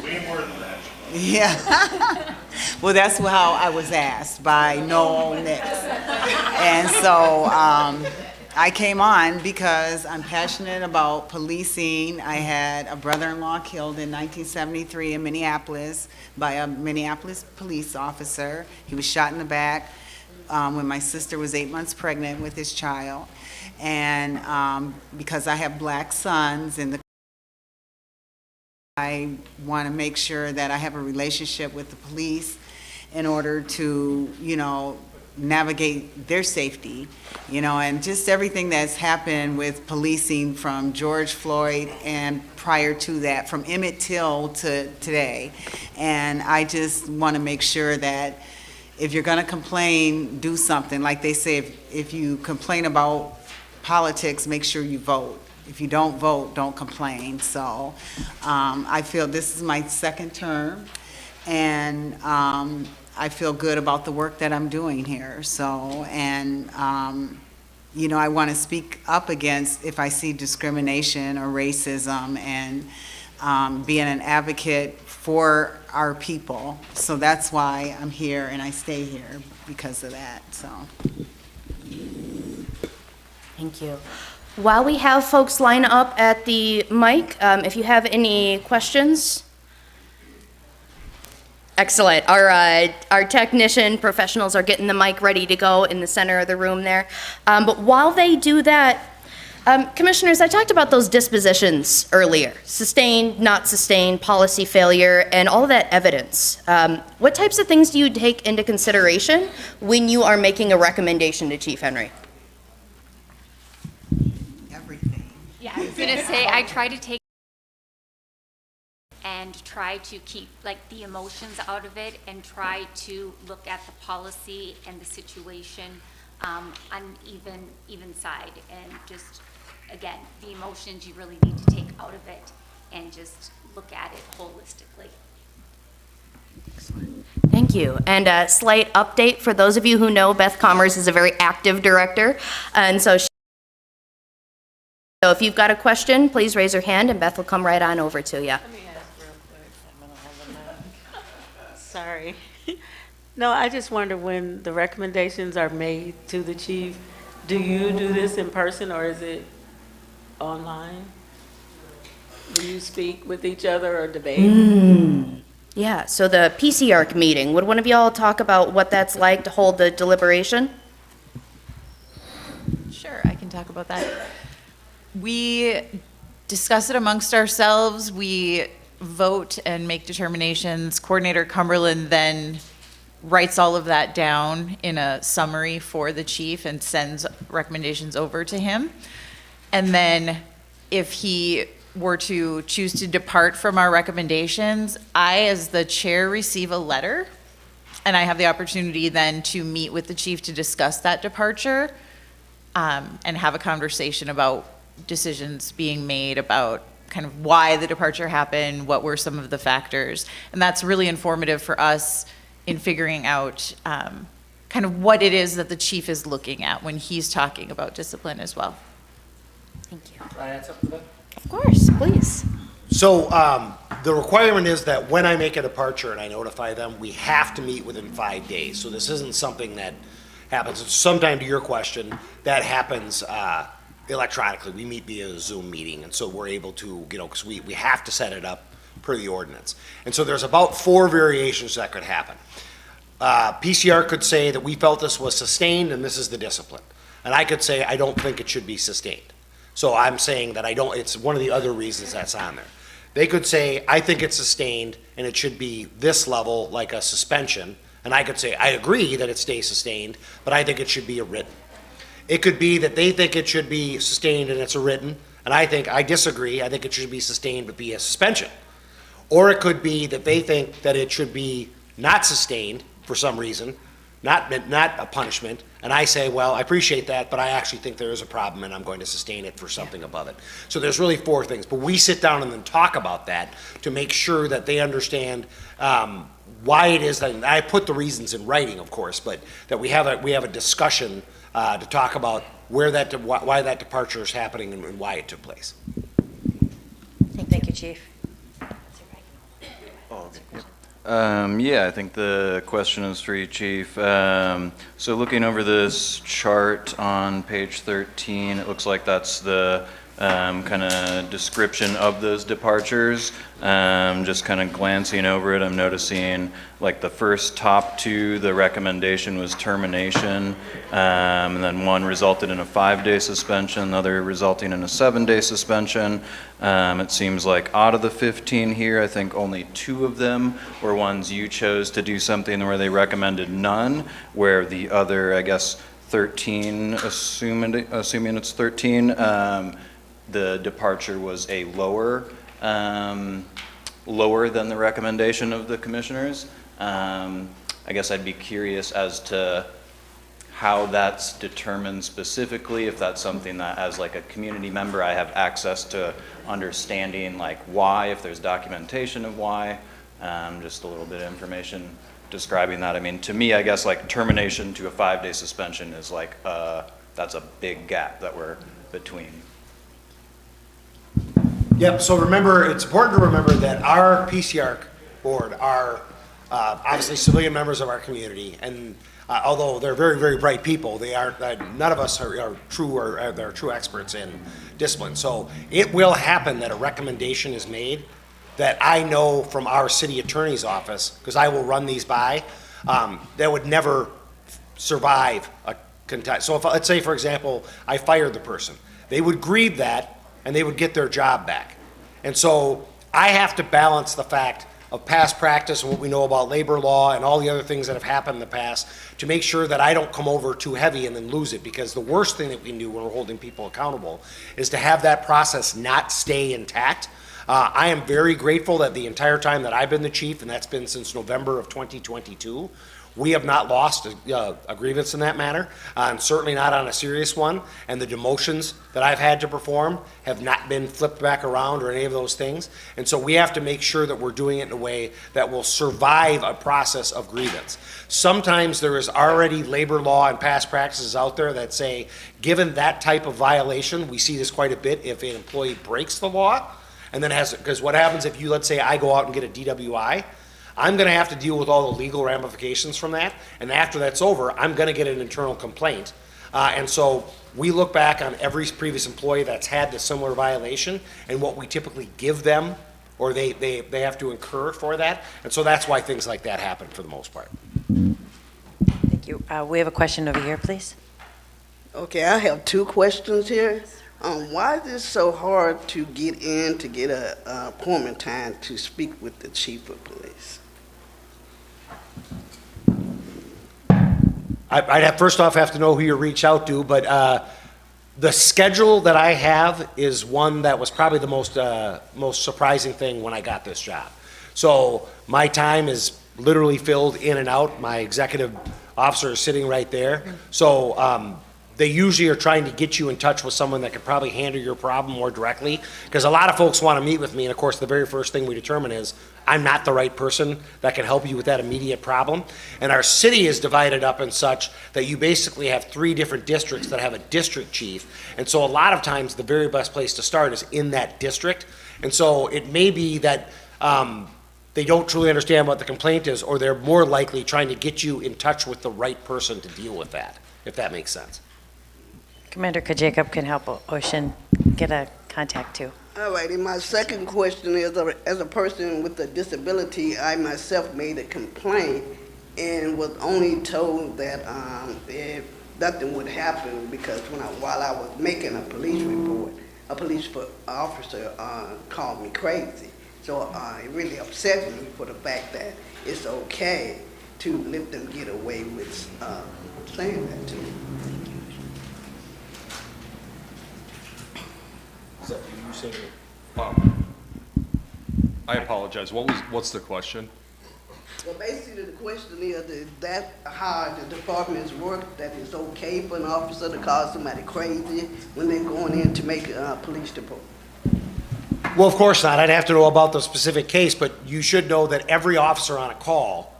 Way more than that. Yeah. Well, that's how I was asked by Noel Nix. And so I came on because I'm passionate about policing. I had a brother-in-law killed in 1973 in Minneapolis by a Minneapolis police officer. He was shot in the back when my sister was 8 months pregnant with his child. And because I have black sons in the I want to make sure that I have a relationship with the police in order to, navigate their safety, and just everything that's happened with policing from George Floyd and prior to that, from Emmett Till to today. And I just want to make sure that if you're going to complain, do something. Like they say, if you complain about politics, make sure you vote. If you don't vote, don't complain. So I feel this is my second term, and I feel good about the work that I'm doing here. So, and I want to speak up against if I see discrimination or racism, and being an advocate for our people. So that's why I'm here and I stay here because of that, so. Thank you. While we have folks line up at the mic, if you have any questions. Excellent. Our technician professionals are getting the mic ready to go in the center of the room there. But while they do that, commissioners, I talked about those dispositions earlier: sustained, not sustained, policy failure, and all that evidence. What types of things do you take into consideration when you are making a recommendation to Chief Henry? Everything. Yeah, I was gonna say, I try to take and try to keep like the emotions out of it and try to look at the policy and the situation on even side, and just, again, the emotions you really need to take out of it and just look at it holistically. Thank you. And a slight update for those of you who know, Beth Commerce is a very active director, and so if you've got a question, please raise your hand and Beth will come right on over to you. Let me ask real quick. I'm gonna have a mic. Sorry. No, I just wonder, when the recommendations are made to the chief, do you do this in person or is it online? Do you speak with each other or debate? Yeah, so the PCIARC meeting, would one of y'all talk about what that's like to hold the deliberation? Sure, I can talk about that. We discuss it amongst ourselves. We vote and make determinations. Coordinator Cumberland then writes all of that down in a summary for the chief and sends recommendations over to him. And then if he were to choose to depart from our recommendations, I, as the chair, receive a letter, and I have the opportunity then to meet with the chief to discuss that departure, and have a conversation about decisions being made about kind of why the departure happened, what were some of the factors. And that's really informative for us in figuring out kind of what it is that the chief is looking at when he's talking about discipline as well. Thank you. Can I answer to that? Of course, please. So the requirement is that when I make a departure and I notify them, we have to meet within 5 days. So this isn't something that happens, sometime to your question, that happens electronically. We meet via a Zoom meeting, and so we're able to, because we have to set it up per the ordinance. And so there's about 4 variations that could happen. PCR could say that we felt this was sustained and this is the discipline. And I could say, I don't think it should be sustained. So I'm saying that it's one of the other reasons that's on there. They could say, I think it's sustained and it should be this level, like a suspension. And I could say, I agree that it stays sustained, but I think it should be a written. It could be that they think it should be sustained and it's a written, and I disagree. I think it should be sustained but be a suspension. Or it could be that they think that it should be not sustained for some reason, not a punishment, and I say, well, I appreciate that, but I actually think there is a problem and I'm going to sustain it for something above it. So there's really 4 things, but we sit down and then talk about that to make sure that they understand why it is that, and I put the reasons in writing, of course, but that we have a discussion to talk about why that departure is happening and why it took place. Thank you, Chief. Yeah, I think the question is for you, Chief. So looking over this chart on page 13, it looks like that's the kind of description of those departures. Just kind of glancing over it, I'm noticing like the first top 2, the recommendation was termination, and then one resulted in a 5-day suspension, the other resulting in a 7-day suspension. It seems like out of the 15 here, I think only 2 of them were ones you chose to do something where they recommended none, where the other, I guess, 13, assuming it's 13, the departure was a lower than the recommendation of the commissioners. I guess I'd be curious as to how that's determined specifically, if that's something that as like a community member I have access to understanding like why, if there's documentation of why, just a little bit of information describing that. I mean, to me, I guess like termination to a 5-day suspension is like, that's a big gap that we're between. Yep, so remember, it's important to remember that our PCIARC board are obviously civilian members of our community, and although they're very, very bright people, they are none of us are true experts in discipline. So it will happen that a recommendation is made that I know from our city attorney's office, because I will run these by, that would never survive a contest. So if, let's say, for example, I fired the person, they would grieve that and they would get their job back. And so I have to balance the fact of past practice and what we know about labor law and all the other things that have happened in the past to make sure that I don't come over too heavy and then lose it, because the worst thing that we can do when we're holding people accountable is to have that process not stay intact. I am very grateful that the entire time that I've been the chief, and that's been since November of 2022, we have not lost a grievance in that matter, and certainly not on a serious one. And the demotions that I've had to perform have not been flipped back around or any of those things. And so we have to make sure that we're doing it in a way that will survive a process of grievance. Sometimes there is already labor law and past practices out there that say, given that type of violation, we see this quite a bit if an employee breaks the law, and then because what happens if you, let's say I go out and get a DWI, I'm gonna have to deal with all the legal ramifications from that, and after that's over, I'm gonna get an internal complaint. And so we look back on every previous employee that's had the similar violation and what we typically give them, or they have to incur for that, and so that's why things like that happen for the most part. Thank you. We have a question over here, please. Okay, I have two questions here. Why is it so hard to get a appointment time to speak with the chief of police? I'd first off have to know who you reach out to, but the schedule that I have is one that was probably the most surprising thing when I got this job. So my time is literally filled in and out. My executive officer is sitting right there. So they usually are trying to get you in touch with someone that could probably handle your problem more directly, because a lot of folks want to meet with me, and of course the very first thing we determine is I'm not the right person that can help you with that immediate problem. And our city is divided up in such that you basically have 3 different districts that have a district chief, and so a lot of times the very best place to start is in that district. And so it may be that they don't truly understand what the complaint is, or they're more likely trying to get you in touch with the right person to deal with that, if that makes sense. Commander Jacob can help Ocean get a contact too. All righty, my second question is, as a person with a disability, I myself made a complaint and was only told that nothing would happen, because while I was making a police report, a police officer called me crazy. So it really upset me for the fact that it's okay to let them get away with saying that to me. I apologize. What's the question? Well, basically the question is that how the departments work, that it's okay for an officer to call somebody crazy when they're going in to make a police report? Well, of course not. I'd have to know about the specific case, but you should know that every officer on a call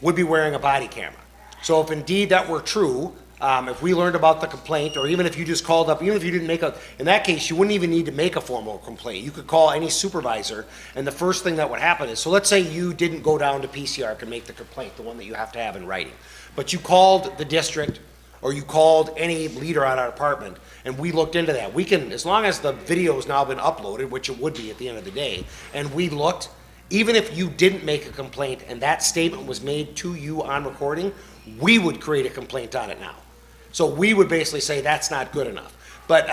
would be wearing a body camera. So if indeed that were true, if we learned about the complaint, or even if you just called up, even if you didn't in that case, you wouldn't even need to make a formal complaint. You could call any supervisor, and the first thing that would happen is, so let's say you didn't go down to PCIARC and make the complaint, the one that you have to have in writing, but you called the district, or you called any leader on our department, and we looked into that. We can, as long as the video has now been uploaded, which it would be at the end of the day, and we looked, even if you didn't make a complaint and that statement was made to you on recording, we would create a complaint on it now. So we would basically say that's not good enough. But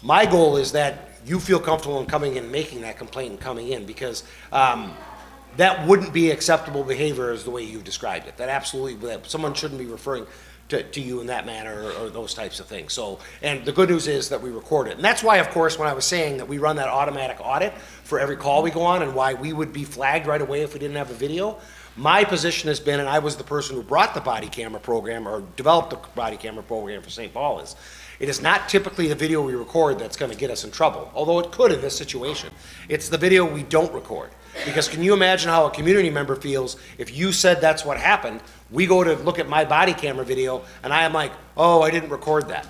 my goal is that you feel comfortable in coming in and making that complaint and coming in, because that wouldn't be acceptable behavior as the way you've described it. That absolutely, that someone shouldn't be referring to you in that manner, or those types of things. So, and the good news is that we record it. And that's why, of course, when I was saying that we run that automatic audit for every call we go on, and why we would be flagged right away if we didn't have a video, my position has been, and I was the person who brought the body camera program, or developed the body camera program for St. Paul, is it is not typically the video we record that's going to get us in trouble, although it could in this situation. It's the video we don't record. Because can you imagine how a community member feels if you said that's what happened, we go to look at my body camera video, and I am like, oh, I didn't record that.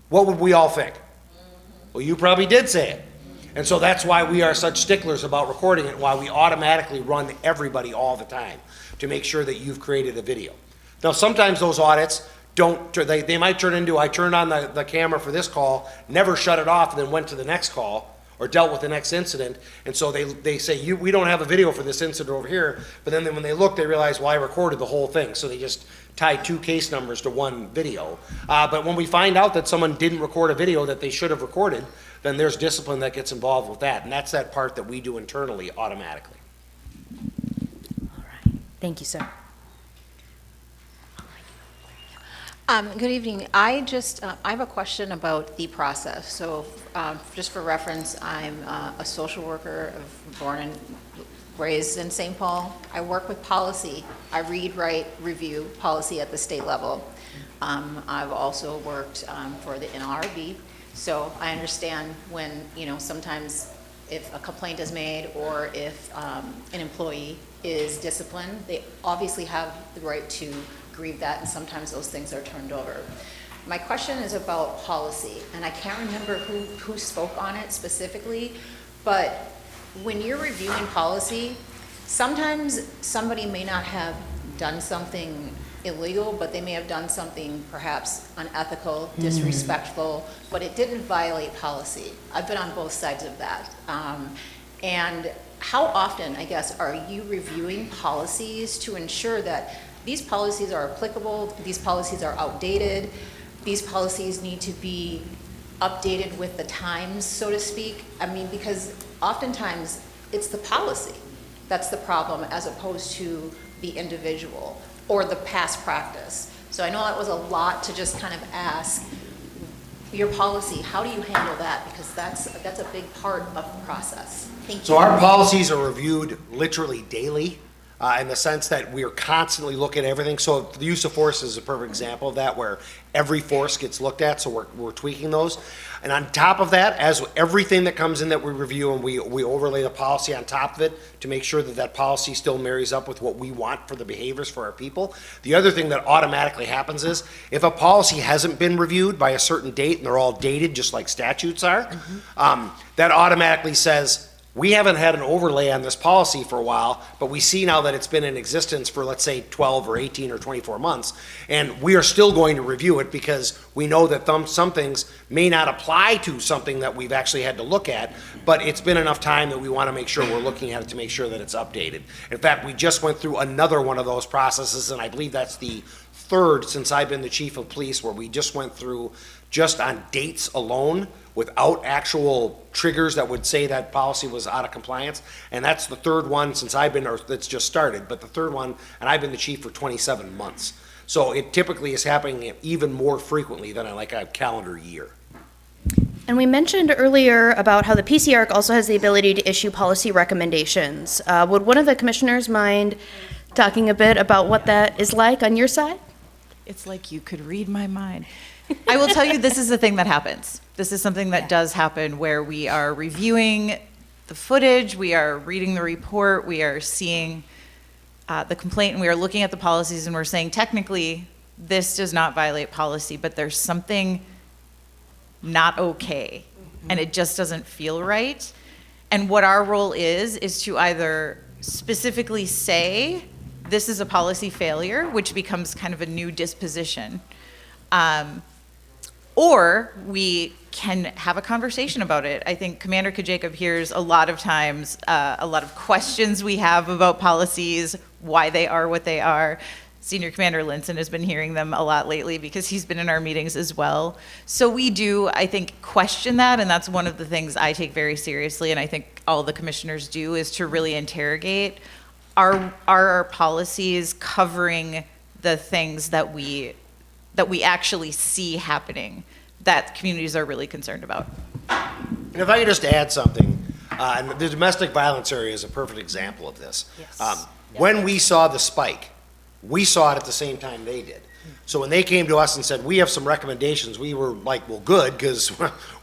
What would we all think? Well, you probably did say it. And so that's why we are such sticklers about recording it, why we automatically run everybody all the time to make sure that you've created a video. Now, sometimes those audits they might turn into, I turned on the camera for this call, never shut it off, and then went to the next call, or dealt with the next incident, and so they say, we don't have a video for this incident over here, but then when they look, they realize, well, I recorded the whole thing, so they just tie 2 case numbers to 1 video. But when we find out that someone didn't record a video that they should have recorded, then there's discipline that gets involved with that, and that's that part that we do internally automatically. All right. Thank you, sir. Good evening. I have a question about the process. So just for reference, I'm a social worker, born and raised in St. Paul. I work with policy. I read, write, review policy at the state level. I've also worked for the NLRB. So I understand when, sometimes if a complaint is made or if an employee is disciplined, they obviously have the right to grieve that, and sometimes those things are turned over. My question is about policy, and I can't remember who spoke on it specifically, but when you're reviewing policy, sometimes somebody may not have done something illegal, but they may have done something perhaps unethical, disrespectful, but it didn't violate policy. I've been on both sides of that. And how often, I guess, are you reviewing policies to ensure that these policies are applicable, these policies are outdated, these policies need to be updated with the times, so to speak? I mean, because oftentimes it's the policy that's the problem as opposed to the individual or the past practice. So I know that was a lot to just kind of ask. Your policy, how do you handle that? Because that's a big part of the process. Thank you. So our policies are reviewed literally daily. In the sense that we are constantly looking at everything. So the use of force is a perfect example of that, where every force gets looked at, so we're tweaking those. And on top of that, as everything that comes in that we review, and we overlay the policy on top of it to make sure that that policy still marries up with what we want for the behaviors for our people. The other thing that automatically happens is, if a policy hasn't been reviewed by a certain date, and they're all dated just like statutes are, that automatically says, we haven't had an overlay on this policy for a while, but we see now that it's been in existence for, let's say, 12 or 18 or 24 months, and we are still going to review it because we know that some things may not apply to something that we've actually had to look at, but it's been enough time that we want to make sure we're looking at it to make sure that it's updated. In fact, we just went through another one of those processes, and I believe that's the 3rd since I've been the chief of police, where we just went through just on dates alone without actual triggers that would say that policy was out of compliance. And that's the 3rd one since I've been, or that's just started, but the 3rd one, and I've been the chief for 27 months. So it typically is happening even more frequently than like a calendar year. And we mentioned earlier about how the PCIARC also has the ability to issue policy recommendations. Would one of the commissioners mind talking a bit about what that is like on your side? It's like you could read my mind. I will tell you, this is the thing that happens. This is something that does happen, where we are reviewing the footage, we are reading the report, we are seeing the complaint, and we are looking at the policies, and we're saying, technically, this does not violate policy, but there's something not okay, and it just doesn't feel right. And what our role is to either specifically say, this is a policy failure, which becomes kind of a new disposition, or we can have a conversation about it. I think Commander Kajakob hears a lot of times, a lot of questions we have about policies, why they are what they are. Senior Commander Linson has been hearing them a lot lately because he's been in our meetings as well. So we do, I think, question that, and that's one of the things I take very seriously, and I think all the commissioners do, is to really interrogate, are our policies covering the things that we actually see happening that communities are really concerned about. And if I could just add something, and the domestic violence area is a perfect example of this. Yes. When we saw the spike, we saw it at the same time they did. So when they came to us and said, we have some recommendations, we were like, well, good, because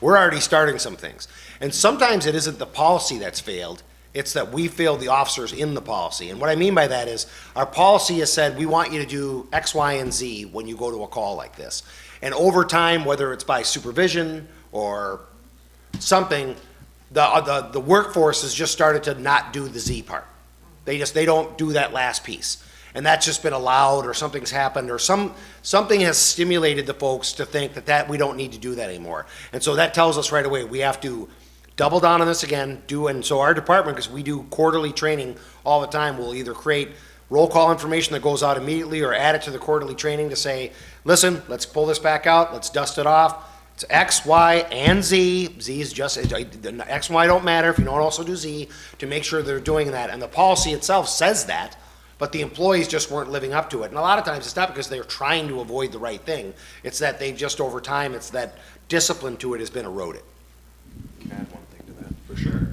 we're already starting some things. And sometimes it isn't the policy that's failed, it's that we failed the officers in the policy. And what I mean by that is, our policy has said, we want you to do X, Y, and Z when you go to a call like this. And over time, whether it's by supervision or something, the workforce has just started to not do the Z part. They don't do that last piece. And that's just been allowed, or something's happened, or something has stimulated the folks to think that we don't need to do that anymore. And so that tells us right away, we have to double down on this again, and so our department, because we do quarterly training all the time, will either create roll call information that goes out immediately or add it to the quarterly training to say, listen, let's pull this back out, let's dust it off. It's X, Y, and Z. Z is just, X and Y don't matter if you don't also do Z, to make sure they're doing that. And the policy itself says that, but the employees just weren't living up to it. And a lot of times it's not because they're trying to avoid the right thing. It's that they've just, over time, it's that discipline to it has been eroded. Can I add one thing to that? For sure.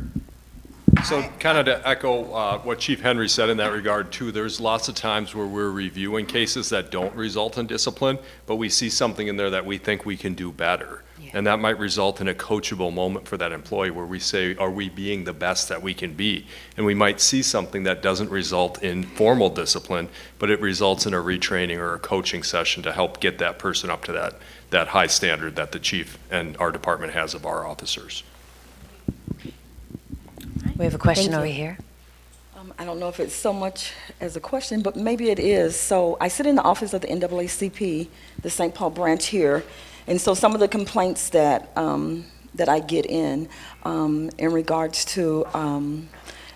So kind of to echo what Chief Henry said in that regard too, there's lots of times where we're reviewing cases that don't result in discipline, but we see something in there that we think we can do better. Yeah. And that might result in a coachable moment for that employee where we say, are we being the best that we can be? And we might see something that doesn't result in formal discipline, but it results in a retraining or a coaching session to help get that person up to that high standard that the chief and our department has of our officers. We have a question over here. I don't know if it's so much as a question, but maybe it is. So I sit in the office of the NAACP, the St. Paul branch here, and so some of the complaints that I get in regards to,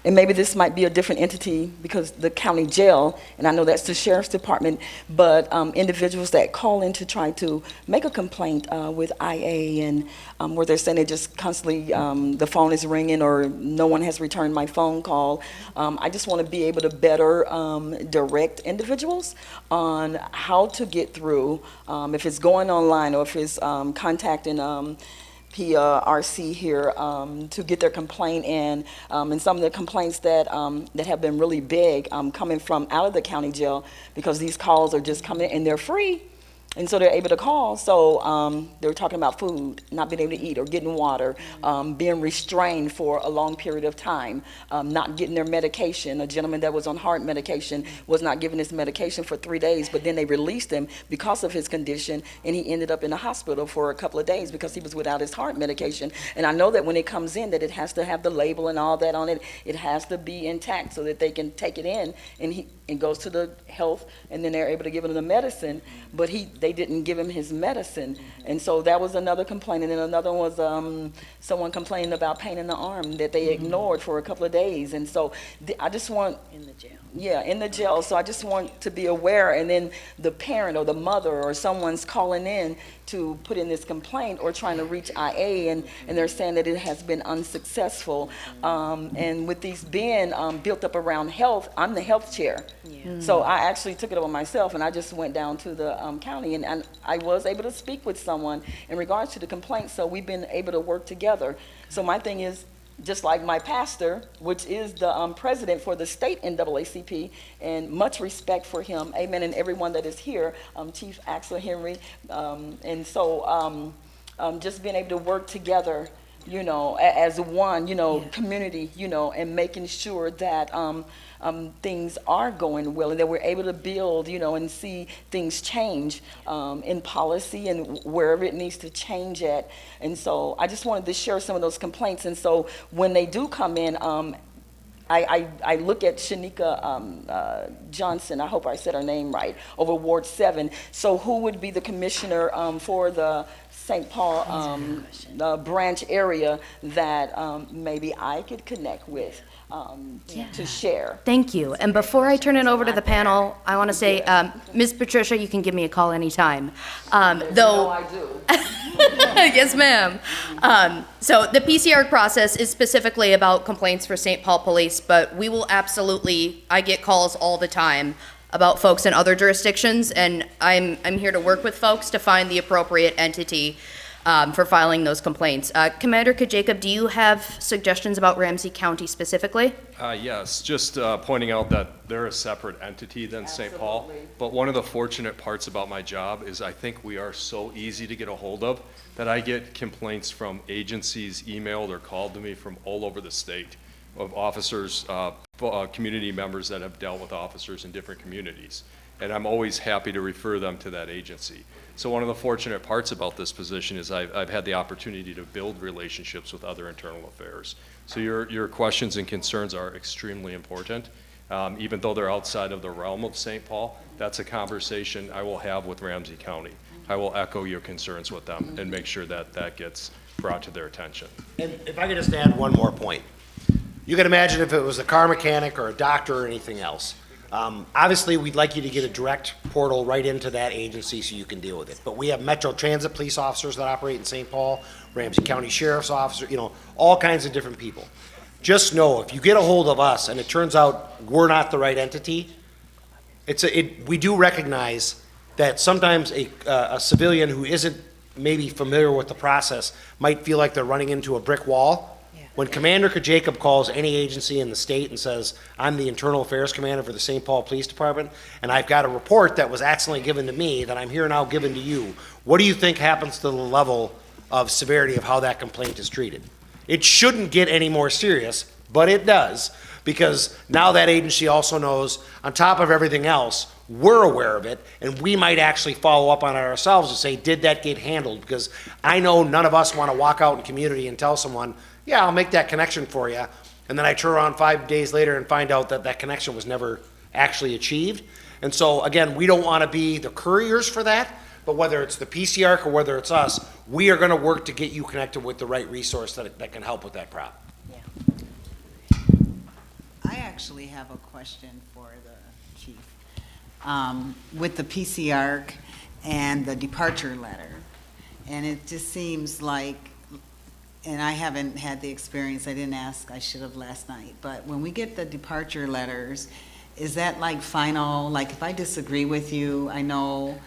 and maybe this might be a different entity because the county jail, and I know that's the sheriff's department, but individuals that call in to try to make a complaint with IA and where they're saying they just constantly, the phone is ringing or no one has returned my phone call. I just want to be able to better direct individuals on how to get through, if it's going online or if it's contacting PCIARC here to get their complaint in, and some of the complaints that have been really big coming from out of the county jail, because these calls are just coming in and they're free. And so they're able to call. So they were talking about food, not being able to eat or getting water, being restrained for a long period of time, not getting their medication. A gentleman that was on heart medication was not given his medication for 3 days, but then they released him because of his condition, and he ended up in the hospital for a couple of days because he was without his heart medication. And I know that when it comes in, that it has to have the label and all that on it. It has to be intact so that they can take it in, and goes to the health, and then they're able to give him the medicine, but they didn't give him his medicine. And so that was another complaint. And then another one was someone complaining about pain in the arm that they ignored for a couple of days. And so I just want, in the jail. Yeah, in the jail. So I just want to be aware, and then the parent or the mother or someone's calling in to put in this complaint or trying to reach IA, and they're saying that it has been unsuccessful. And with these being built up around health, I'm the health chair. Yeah. So I actually took it upon myself, and I just went down to the county, and I was able to speak with someone in regards to the complaint. So we've been able to work together. So my thing is, just like my pastor, which is the president for the state NAACP, and much respect for him, amen, and everyone that is here, Chief Axel Henry, and so just being able to work together, as one, community, and making sure that things are going well, and that we're able to build, and see things change in policy and wherever it needs to change at. And so I just wanted to share some of those complaints. And so when they do come in, I look at Shanika Johnson, I hope I said her name right, over Ward 7. So who would be the commissioner for the St. Paul branch area that maybe I could connect with to share? Thank you. And before I turn it over to the panel, I want to say, Ms. Patricia, you can give me a call anytime. Though I do. Yes, ma'am. So the PCIARC process is specifically about complaints for St. Paul Police, but we will absolutely, I get calls all the time about folks in other jurisdictions, and I'm here to work with folks to find the appropriate entity for filing those complaints. Commander Kajacob, do you have suggestions about Ramsey County specifically? Yes, just pointing out that they're a separate entity than St. Paul. But one of the fortunate parts about my job is I think we are so easy to get a hold of that I get complaints from agencies emailed or called to me from all over the state. officers, community members that have dealt with officers in different communities. And I'm always happy to refer them to that agency. So one of the fortunate parts about this position is I've had the opportunity to build relationships with other internal affairs. So your questions and concerns are extremely important. Even though they're outside of the realm of St. Paul, that's a conversation I will have with Ramsey County. I will echo your concerns with them and make sure that that gets brought to their attention. And if I could just add one more point. You can imagine if it was a car mechanic or a doctor or anything else. Obviously, we'd like you to get a direct portal right into that agency so you can deal with it. But we have Metro Transit police officers that operate in St. Paul, Ramsey County Sheriff's Officer, all kinds of different people. Just know, if you get a hold of us and it turns out we're not the right entity, we do recognize that sometimes a civilian who isn't maybe familiar with the process might feel like they're running into a brick wall. When Commander Jacob calls any agency in the state and says, I'm the Internal Affairs Commander for the St. Paul Police Department, and I've got a report that was accidentally given to me that I'm here now given to you, what do you think happens to the level of severity of how that complaint is treated? It shouldn't get any more serious, but it does, because now that agency also knows, on top of everything else, we're aware of it, and we might actually follow up on it ourselves and say, did that get handled? Because I know none of us want to walk out in community and tell someone, yeah, I'll make that connection for you, and then I turn around 5 days later and find out that that connection was never actually achieved. And so, again, we don't want to be the couriers for that, but whether it's the PCIARC or whether it's us, we are going to work to get you connected with the right resource that can help with that problem. I actually have a question for the chief. With the PCIARC and the departure letter, and it just seems like, and I haven't had the experience, I didn't ask, I should have last night, but when we get the departure letters, is that like final? Like if I disagree with you, I know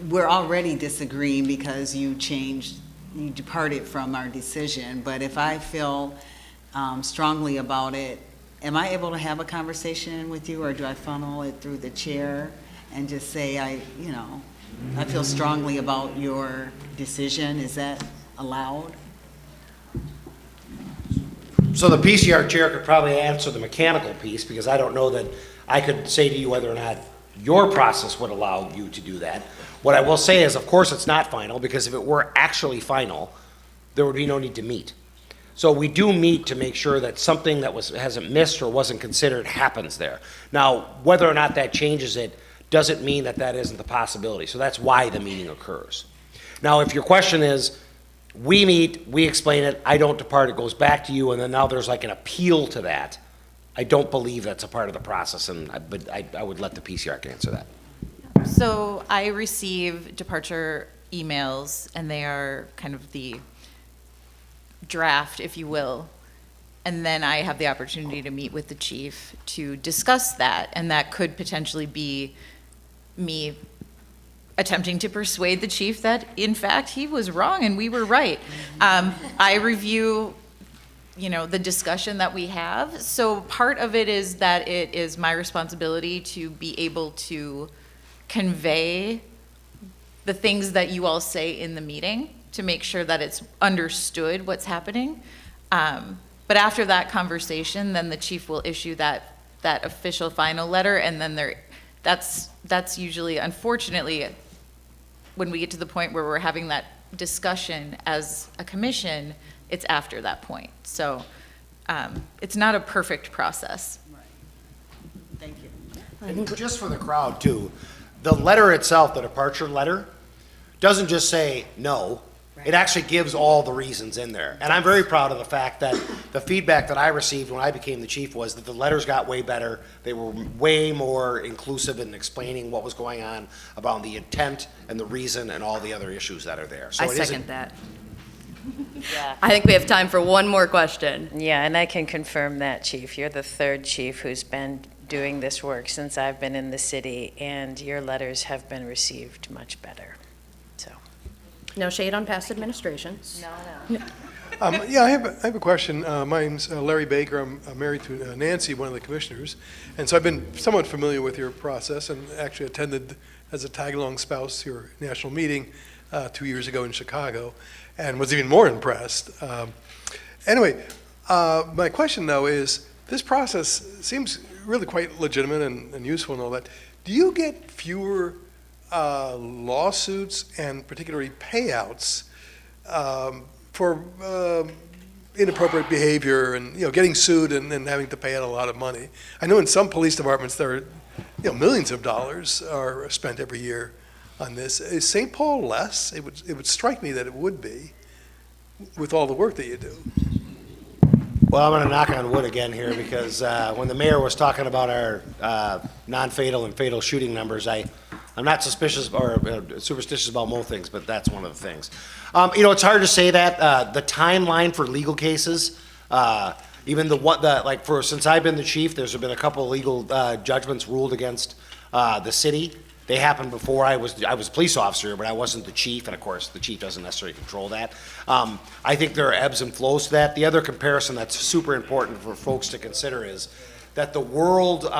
we're already disagreeing because you departed from our decision, but if I feel strongly about it, am I able to have a conversation with you, or do I funnel it through the chair and just say, I feel strongly about your decision? Is that allowed? So the PCR chair could probably answer the mechanical piece, because I don't know that I could say to you whether or not your process would allow you to do that. What I will say is, of course, it's not final, because if it were actually final, there would be no need to meet. So we do meet to make sure that something that hasn't missed or wasn't considered happens there. Now, whether or not that changes it doesn't mean that that isn't the possibility. So that's why the meeting occurs. Now, if your question is, we meet, we explain it, I don't depart, it goes back to you, and then now there's like an appeal to that, I don't believe that's a part of the process, but I would let the PCIARC answer that. So I receive departure emails, and they are kind of the draft, if you will, and then I have the opportunity to meet with the chief to discuss that, and that could potentially be me attempting to persuade the chief that, in fact, he was wrong and we were right. I review, the discussion that we have. So part of it is that it is my responsibility to be able to convey the things that you all say in the meeting to make sure that it's understood what's happening. But after that conversation, then the chief will issue that official final letter, and then that's usually, unfortunately, when we get to the point where we're having that discussion as a commission, it's after that point. So it's not a perfect process. Right. Thank you. And just for the crowd too, the letter itself, the departure letter, doesn't just say no. It actually gives all the reasons in there. And I'm very proud of the fact that the feedback that I received when I became the chief was that the letters got way better. They were way more inclusive in explaining what was going on about the intent and the reason and all the other issues that are there. So I it isn't- second that. Yeah. I think we have time for one more question. Yeah, and I can confirm that, Chief. You're the third chief who's been doing this work since I've been in the city, and your letters have been received much better. So. No shade on past administration. No. Yeah, I have a question. My name's Larry Baker. I'm married to Nancy, one of the commissioners, and so I've been somewhat familiar with your process, and actually attended as a tag-along spouse to your national meeting 2 years ago in Chicago, and was even more impressed. Anyway, My question, though, is this process seems really quite legitimate and useful and all that. Do you get fewer lawsuits and particularly payouts for inappropriate behavior and, getting sued and having to pay out a lot of money? I know in some police departments there are, millions of dollars are spent every year on this. Is St. Paul less? It would strike me that it would be with all the work that you do. Well, I'm going to knock on wood again here because when the mayor was talking about our non-fatal and fatal shooting numbers, I'm not suspicious or superstitious about most things, but that's one of the things. It's hard to say that the timeline for legal cases, even since I've been the chief, there's been a couple of legal judgments ruled against the city. They happened before I was a police officer, but I wasn't the chief, and of course, the chief doesn't necessarily control that. I think there are ebbs and flows to that. The other comparison that's super important for folks to consider is that the world,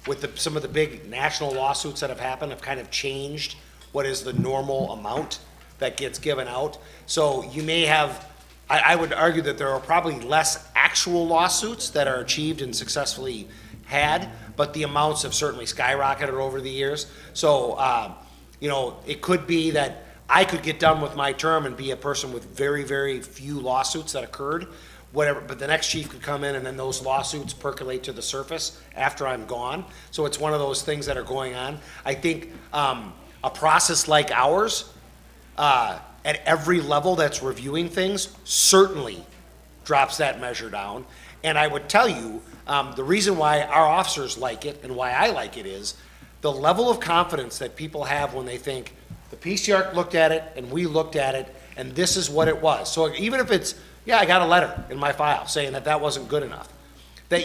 with some of the big national lawsuits that have happened, have kind of changed what is the normal amount that gets given out. So you may have, I would argue that there are probably less actual lawsuits that are achieved and successfully had, but the amounts have certainly skyrocketed over the years. So, it could be that I could get done with my term and be a person with very, very few lawsuits that occurred, whatever, but the next chief could come in and then those lawsuits percolate to the surface after I'm gone. So it's one of those things that are going on. I think a process like ours, at every level that's reviewing things, certainly drops that measure down. And I would tell you, the reason why our officers like it and why I like it is the level of confidence that people have when they think the PCIARC looked at it and we looked at it and this is what it was. So even if it's, I got a letter in my file saying that wasn't good enough, that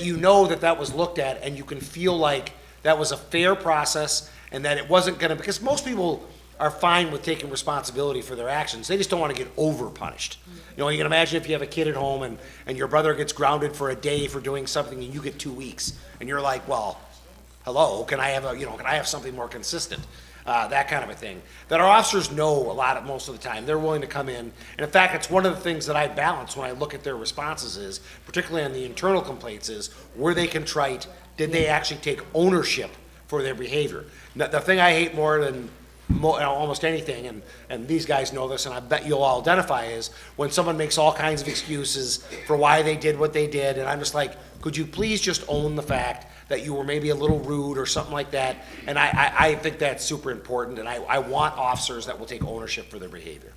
that was looked at and you can feel like that was a fair process and that it wasn't going to, because most people are fine with taking responsibility for their actions. They just don't want to get over punished. You can imagine if you have a kid at home and your brother gets grounded for a day for doing something and you get 2 weeks and you're like, well, hello, can I have something more consistent? That kind of a thing. That our officers know most of the time. They're willing to come in. And in fact, it's one of the things that I balance when I look at their responses is, particularly on the internal complaints, is were they contrite? Did they actually take ownership for their behavior? Now, the thing I hate more than almost anything, and these guys know this, and I bet you'll all identify, is when someone makes all kinds of excuses for why they did what they did, and I'm just like, could you please just own the fact that you were maybe a little rude or something like that? And I think that's super important, and I want officers that will take ownership for their behavior.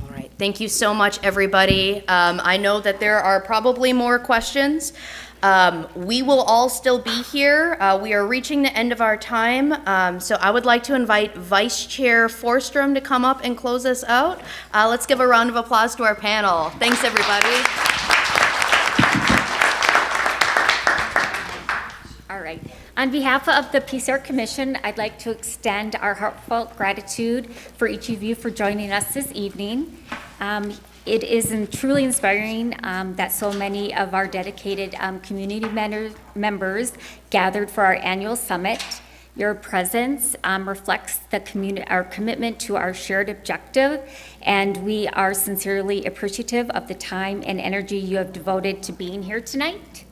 All right, thank you so much, everybody. I know that there are probably more questions. We will all still be here. We are reaching the end of our time, so I would like to invite Vice Chair Forstrom to come up and close us out. Let's give a round of applause to our panel. Thanks, everybody. All right. On behalf of the PCIARC Commission, I'd like to extend our heartfelt gratitude for each of you for joining us this evening. It is truly inspiring that so many of our dedicated community members gathered for our annual summit. Your presence reflects our commitment to our shared objective, and we are sincerely appreciative of the time and energy you have devoted to being here tonight.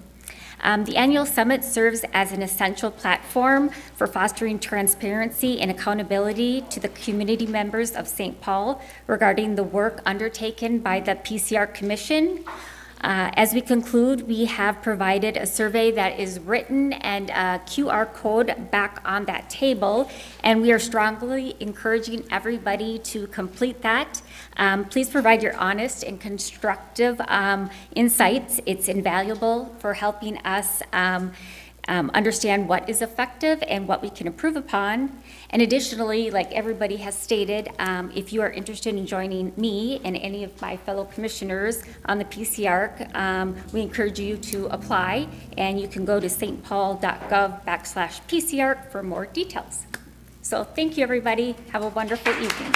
The annual summit serves as an essential platform for fostering transparency and accountability to the community members of St. Paul regarding the work undertaken by the PCIARC Commission. As we conclude, we have provided a survey that is written and a QR code back on that table, and we are strongly encouraging everybody to complete that. Please provide your honest and constructive insights. It's invaluable for helping us understand what is effective and what we can improve upon. And additionally, like everybody has stated, if you are interested in joining me and any of my fellow commissioners on the PCIARC, we encourage you to apply, and you can go to stpaul.gov/PCIARC for more details. So thank you, everybody. Have a wonderful evening.